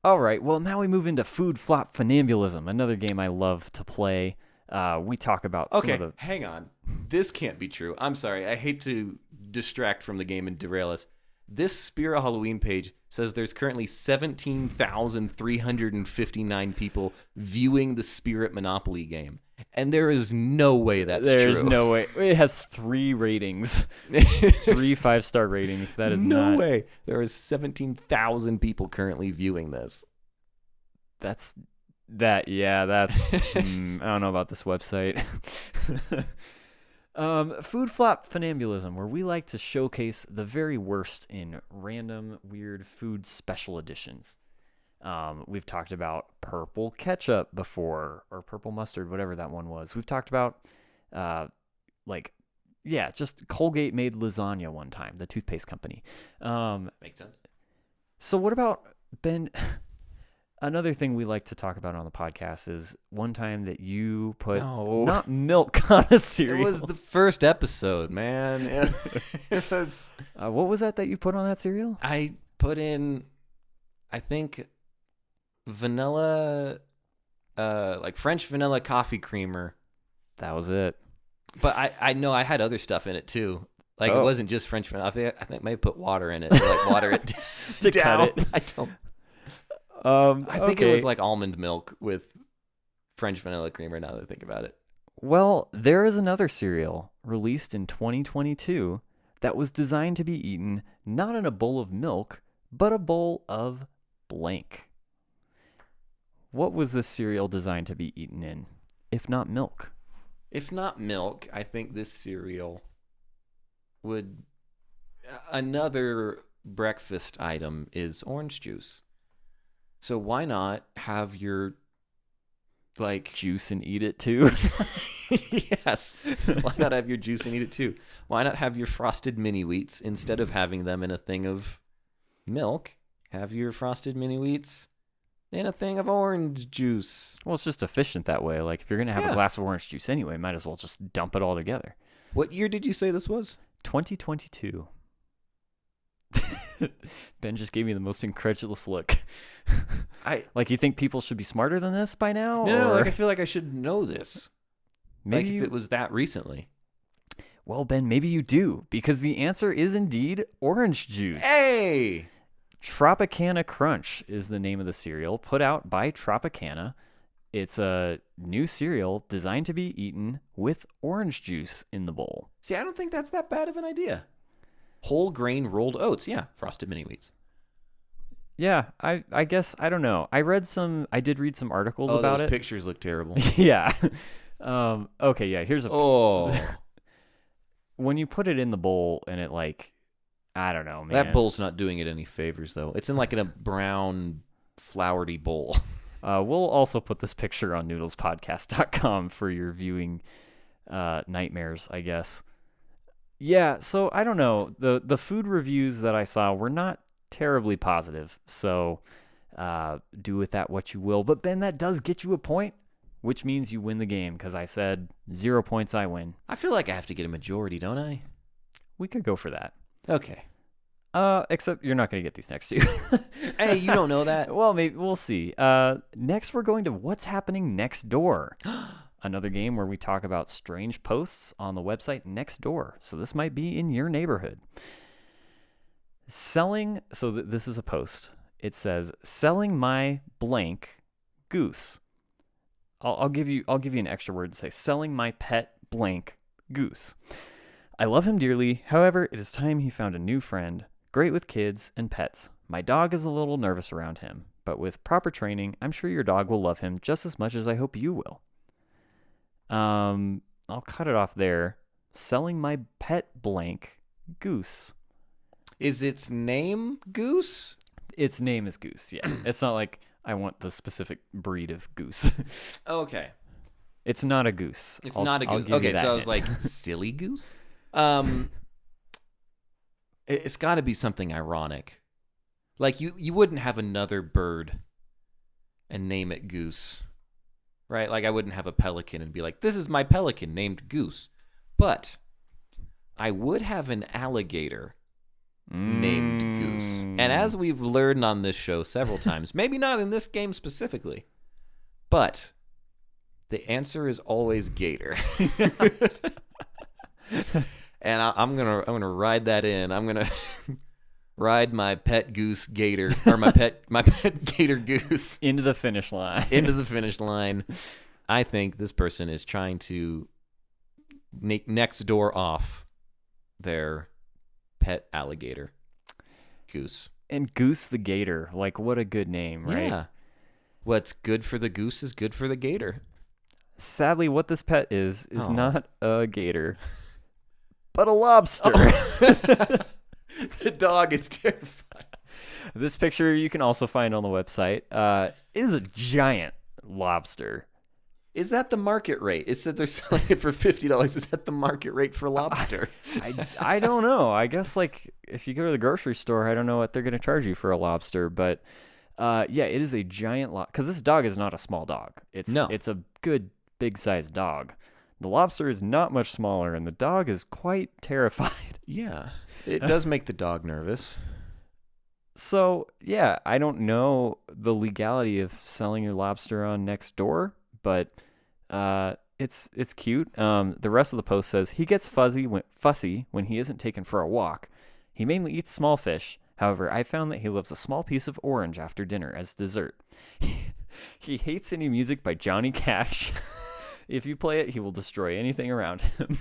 [SPEAKER 2] All right. Well, now we move into Food Flop Funambulism, another game I love to play. We talk about some of the...
[SPEAKER 1] hang on. This can't be true. I'm sorry. I hate to distract from the game and derail us. This Spirit Halloween page says there's currently 17,359 people viewing the Spirit Monopoly game. And there is no way that's true.
[SPEAKER 2] There's no way. It has 3 ratings. 3 5-star ratings. That is
[SPEAKER 1] no
[SPEAKER 2] not...
[SPEAKER 1] way. There are 17,000 people currently viewing this.
[SPEAKER 2] That's... I don't know about this website. Food Flop Funambulism, where we like to showcase the very worst in random, weird food special editions. We've talked about purple ketchup before, or purple mustard, whatever that one was. We've talked about, just Colgate made lasagna one time, the toothpaste company.
[SPEAKER 1] Makes sense.
[SPEAKER 2] So what about, Ben... Another thing we like to talk about on the podcast is one time that you put not milk on a cereal.
[SPEAKER 1] It was the first episode, man. It was.
[SPEAKER 2] What was that you put on that cereal?
[SPEAKER 1] I put in, I think, vanilla, like French vanilla coffee creamer.
[SPEAKER 2] That was it.
[SPEAKER 1] But I know I had other stuff in it too. Like it wasn't just French vanilla. I think I may have put water in it to like water it
[SPEAKER 2] to
[SPEAKER 1] down.
[SPEAKER 2] cut it.
[SPEAKER 1] I don't. I think it was like almond milk with French vanilla creamer now that I think about it.
[SPEAKER 2] Well, there is another cereal released in 2022 that was designed to be eaten not in a bowl of milk, but a bowl of blank. What was this cereal designed to be eaten in, if not milk?
[SPEAKER 1] If not milk, I think this cereal would... Another breakfast item is orange juice. So why not have your, like...
[SPEAKER 2] Juice and eat it too?
[SPEAKER 1] Yes. Why not have your juice and eat it too? Why not have your frosted mini wheats instead of having them in a thing of milk? Have your frosted mini wheats in a thing of orange juice.
[SPEAKER 2] Well, it's just efficient that way. Like, if you're going to have a glass of orange juice anyway, might as well just dump it all together.
[SPEAKER 1] What year did you say this was?
[SPEAKER 2] 2022. Ben just gave me the most incredulous look. Like, you think people should be smarter than this by now?
[SPEAKER 1] No, like I feel like I should know this.
[SPEAKER 2] Maybe
[SPEAKER 1] like if it was that recently.
[SPEAKER 2] Well, Ben, maybe you do, because the answer is indeed orange juice.
[SPEAKER 1] Hey!
[SPEAKER 2] Tropicana Crunch is the name of the cereal, put out by Tropicana. It's a new cereal designed to be eaten with orange juice in the bowl.
[SPEAKER 1] See, I don't think that's that bad of an idea. Whole grain rolled oats. Yeah, frosted mini wheats.
[SPEAKER 2] Yeah, I guess, I don't know. I did read some articles about
[SPEAKER 1] those
[SPEAKER 2] it.
[SPEAKER 1] Pictures look terrible.
[SPEAKER 2] Yeah. Okay, yeah, here's a...
[SPEAKER 1] Oh.
[SPEAKER 2] When you put it in the bowl and it, like, I don't know, man.
[SPEAKER 1] That bowl's not doing it any favors, though. It's in, like, in a brown, floury bowl.
[SPEAKER 2] We'll also put this picture on noodlespodcast.com for your viewing nightmares, I guess. Yeah, so I don't know. The food reviews that I saw were not terribly positive, so do with that what you will. But Ben, that does get you a point, which means you win the game, because I said 0 points, I win.
[SPEAKER 1] I feel like I have to get a majority, don't I?
[SPEAKER 2] We could go for that.
[SPEAKER 1] Okay.
[SPEAKER 2] Except you're not going to get these next two.
[SPEAKER 1] Hey, you don't know that.
[SPEAKER 2] Well, maybe we'll see. Next, we're going to What's Happening Next Door. Another game where we talk about strange posts on the website next door. So this might be in your neighborhood. This is a post. It says, selling my blank goose. I'll give you an extra word to say, selling my pet blank goose. I love him dearly. However, it is time he found a new friend, great with kids and pets. My dog is a little nervous around him, but with proper training, I'm sure your dog will love him just as much as I hope you will. I'll cut it off there. Selling my pet blank goose.
[SPEAKER 1] Is its name Goose?
[SPEAKER 2] Its name is Goose, yeah. It's not like I want the specific breed of goose.
[SPEAKER 1] Okay.
[SPEAKER 2] It's not a goose.
[SPEAKER 1] It's not a goose. Okay, so I was like, silly goose? It's got to be something ironic. Like you wouldn't have another bird and name it Goose, right? Like I wouldn't have a pelican and be like, this is my pelican named Goose. But I would have an alligator named Goose. And as we've learned on this show several times, maybe not in this game specifically, but the answer is always gator. And I'm gonna ride that in. I'm gonna ride my pet goose gator, or my pet gator goose
[SPEAKER 2] into the finish line.
[SPEAKER 1] Into the finish line. I think this person is trying to next door off their pet alligator goose.
[SPEAKER 2] And Goose the Gator, like what a good name, right?
[SPEAKER 1] Yeah. What's good for the goose is good for the gator.
[SPEAKER 2] Sadly, what this pet is not a gator, but a lobster.
[SPEAKER 1] The dog is terrified.
[SPEAKER 2] This picture you can also find on the website. It is a giant lobster.
[SPEAKER 1] Is that the market rate? It said they're selling it for $50. Is that the market rate for lobster?
[SPEAKER 2] I don't know. I guess like if you go to the grocery store, I don't know what they're going to charge you for a lobster, but yeah, it is a giant because this dog is not a small dog. It's a good big sized dog. The lobster is not much smaller, and the dog is quite terrified.
[SPEAKER 1] Yeah, it does make the dog nervous.
[SPEAKER 2] So yeah, I don't know the legality of selling your lobster on Nextdoor, but it's cute. The rest of the post says he gets fussy when he isn't taken for a walk. He mainly eats small fish. However, I found that he loves a small piece of orange after dinner as dessert. He hates any music by Johnny Cash. If you play it, he will destroy anything around him.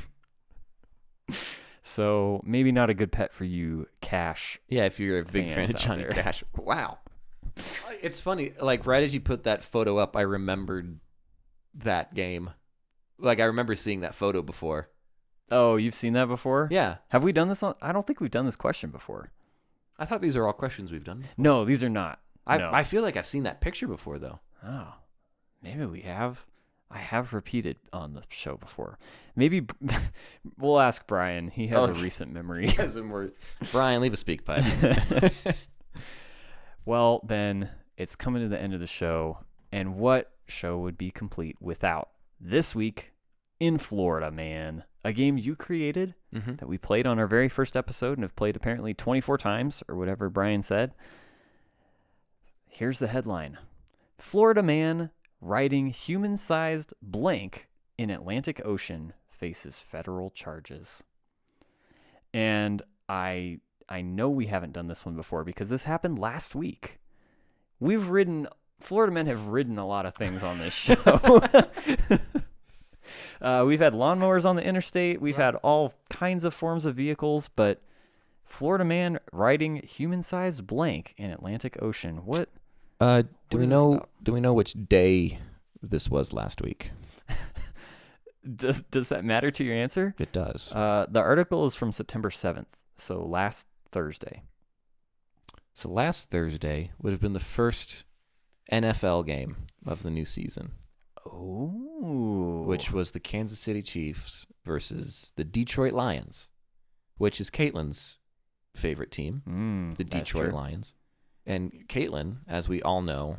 [SPEAKER 2] So maybe not a good pet for you, Cash.
[SPEAKER 1] Yeah, if you're a big fan of Johnny Cash. Wow. It's funny. Like right as you put that photo up, I remembered that game. Like I remember seeing that photo before.
[SPEAKER 2] Oh, you've seen that before?
[SPEAKER 1] Yeah.
[SPEAKER 2] Have we done this I don't think we've done this question before.
[SPEAKER 1] I thought these are all questions we've done before.
[SPEAKER 2] No, these are not. No.
[SPEAKER 1] I feel like I've seen that picture before, though.
[SPEAKER 2] Oh, maybe we have. I have repeated on the show before. Maybe we'll ask Brian. He has a recent memory.
[SPEAKER 1] Brian, leave a speak pipe.
[SPEAKER 2] Well, Ben, it's coming to the end of the show. And what show would be complete without This Week in Florida, Man? A game you created that we played on our very first episode and have played apparently 24 times or whatever Brian said. Here's the headline. Florida man riding human-sized blank in Atlantic Ocean faces federal charges. And I know we haven't done this one before because this happened last week. Florida men have ridden a lot of things on this show. We've had lawnmowers on the interstate. We've had all kinds of forms of vehicles, but Florida man riding human-sized blank in Atlantic Ocean. What?
[SPEAKER 1] Do we know which day this was last week?
[SPEAKER 2] Does that matter to your answer?
[SPEAKER 1] It does.
[SPEAKER 2] The article is from September 7th, so last Thursday.
[SPEAKER 1] So last Thursday would have been the first NFL game of the new season.
[SPEAKER 2] Oh.
[SPEAKER 1] Which was the Kansas City Chiefs versus the Detroit Lions, which is Caitlin's favorite team, the Detroit Lions. And Caitlin, as we all know,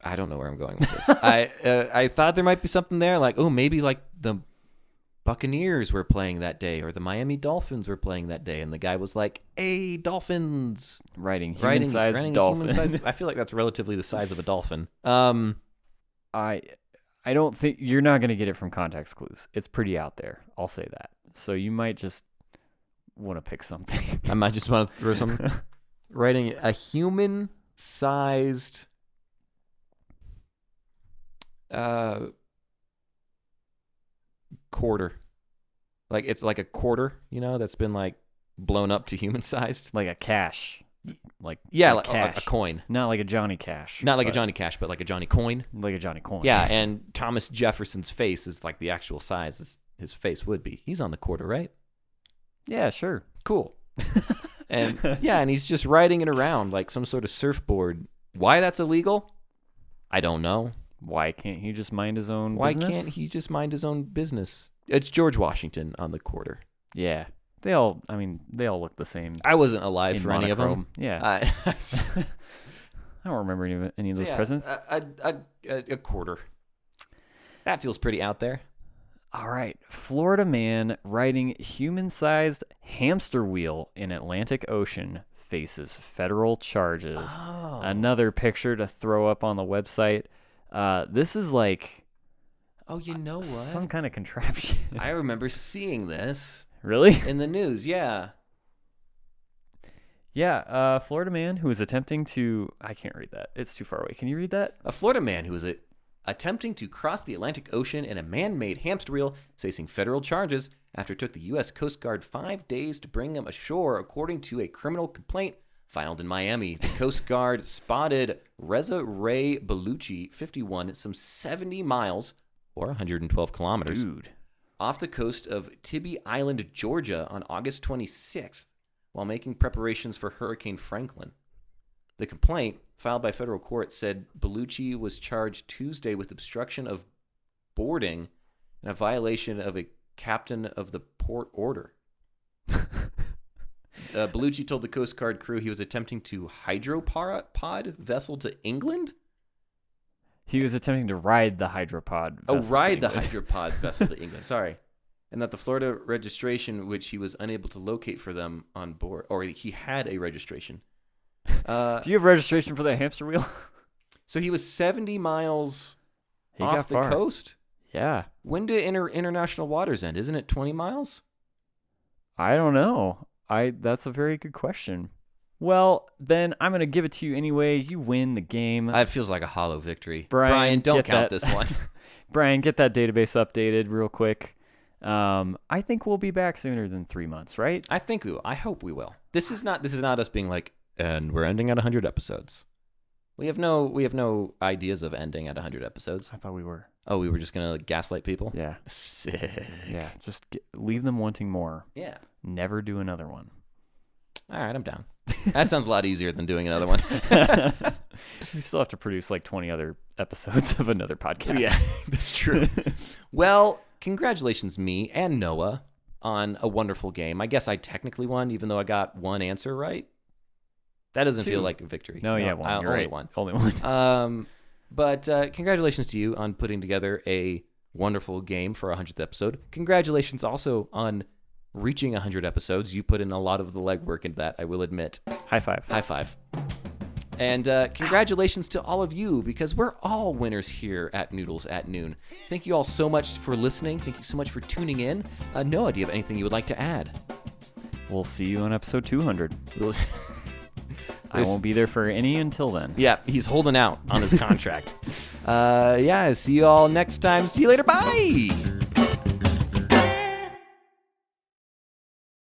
[SPEAKER 1] I don't know where I'm going with this. I thought there might be something there, like, oh, maybe like the Buccaneers were playing that day or the Miami Dolphins were playing that day. And the guy was like, hey, Dolphins.
[SPEAKER 2] Riding human-sized dolphin.
[SPEAKER 1] I feel like that's relatively the size of a dolphin.
[SPEAKER 2] I don't think you're not going to get it from context clues. It's pretty out there. I'll say that. So you might just want to pick something.
[SPEAKER 1] I might just want to throw something. Riding a human-sized quarter. Like it's like a quarter, that's been like blown up to human sized.
[SPEAKER 2] Like a cash. Like
[SPEAKER 1] cash. A coin.
[SPEAKER 2] Not like a Johnny Cash.
[SPEAKER 1] Not like a Johnny Cash, but like a Johnny coin.
[SPEAKER 2] Like a Johnny coin.
[SPEAKER 1] Yeah, and Thomas Jefferson's face is like the actual size as his face would be. He's on the quarter, right?
[SPEAKER 2] Yeah, sure.
[SPEAKER 1] Cool. And and he's just riding it around like some sort of surfboard. Why that's illegal? I don't know.
[SPEAKER 2] Why can't he just mind his own business?
[SPEAKER 1] Why can't he just mind his own business? It's George Washington on the quarter.
[SPEAKER 2] Yeah. They all look the same.
[SPEAKER 1] I wasn't alive
[SPEAKER 2] in
[SPEAKER 1] for any of them.
[SPEAKER 2] monochrome. Yeah. I don't remember any of those presents.
[SPEAKER 1] A quarter. That feels pretty out there.
[SPEAKER 2] All right. Florida man riding human-sized hamster wheel in Atlantic Ocean faces federal charges.
[SPEAKER 1] Oh.
[SPEAKER 2] Another picture to throw up on the website. This is like...
[SPEAKER 1] Oh, you know what?
[SPEAKER 2] Some kind of contraption.
[SPEAKER 1] I remember seeing this.
[SPEAKER 2] Really?
[SPEAKER 1] In the news, yeah.
[SPEAKER 2] Yeah, Florida man who was attempting to... I can't read that. It's too far away. Can you read that?
[SPEAKER 1] A Florida man who was attempting to cross the Atlantic Ocean in a man-made hamster wheel is facing federal charges after it took the U.S. Coast Guard 5 days to bring him ashore, according to a criminal complaint filed in Miami. The Coast Guard spotted Reza Ray Bellucci, 51, some 70 miles, or 112 kilometers, off the coast of Tybee Island, Georgia, on August 26th, while making preparations for Hurricane Franklin. The complaint, filed by federal court, said Bellucci was charged Tuesday with obstruction of boarding and a violation of a captain of the port order. Bellucci told the Coast Guard crew he was attempting to hydropod vessel to England?
[SPEAKER 2] He was attempting to ride the hydropod vessel.
[SPEAKER 1] Oh, ride the hydropod vessel to England. Sorry. And that the Florida registration, which he was unable to locate for them on board, or he had a registration.
[SPEAKER 2] Do you have registration for that hamster wheel?
[SPEAKER 1] So he was 70 miles off the coast?
[SPEAKER 2] Yeah.
[SPEAKER 1] When do international waters end? Isn't it 20 miles?
[SPEAKER 2] I don't know. That's a very good question. Well, then I'm going to give it to you anyway. You win the game.
[SPEAKER 1] It feels like a hollow victory.
[SPEAKER 2] Brian,
[SPEAKER 1] don't count this one.
[SPEAKER 2] Brian, get that database updated real quick. I think we'll be back sooner than 3 months, right?
[SPEAKER 1] I think we will. I hope we will. This is not us being like, and we're ending at 100 episodes. We have no ideas of ending at 100 episodes.
[SPEAKER 2] I thought we were.
[SPEAKER 1] Oh, we were just going to gaslight people?
[SPEAKER 2] Yeah.
[SPEAKER 1] Sick.
[SPEAKER 2] Yeah, just leave them wanting more.
[SPEAKER 1] Yeah.
[SPEAKER 2] Never do another one.
[SPEAKER 1] All right, I'm down. That sounds a lot easier than doing another one.
[SPEAKER 2] We still have to produce like 20 other episodes of another podcast.
[SPEAKER 1] Yeah, that's true. Well, congratulations, me and Noah, on a wonderful game. I guess I technically won, even though I got one answer right. That doesn't feel like a victory.
[SPEAKER 2] No, yeah, one. You're
[SPEAKER 1] only
[SPEAKER 2] right.
[SPEAKER 1] one.
[SPEAKER 2] Only one.
[SPEAKER 1] But congratulations to you on putting together a wonderful game for our 100th episode. Congratulations also on reaching 100 episodes. You put in a lot of the legwork into that, I will admit.
[SPEAKER 2] High five.
[SPEAKER 1] High five. And congratulations to all of you, because we're all winners here at Noodles at Noon. Thank you all so much for listening. Thank you so much for tuning in. Noah, do you have anything you would like to add?
[SPEAKER 2] We'll see you on episode 200. I won't be there for any until then.
[SPEAKER 1] Yeah, he's holding out on his contract. See you all next time. See you later. Bye.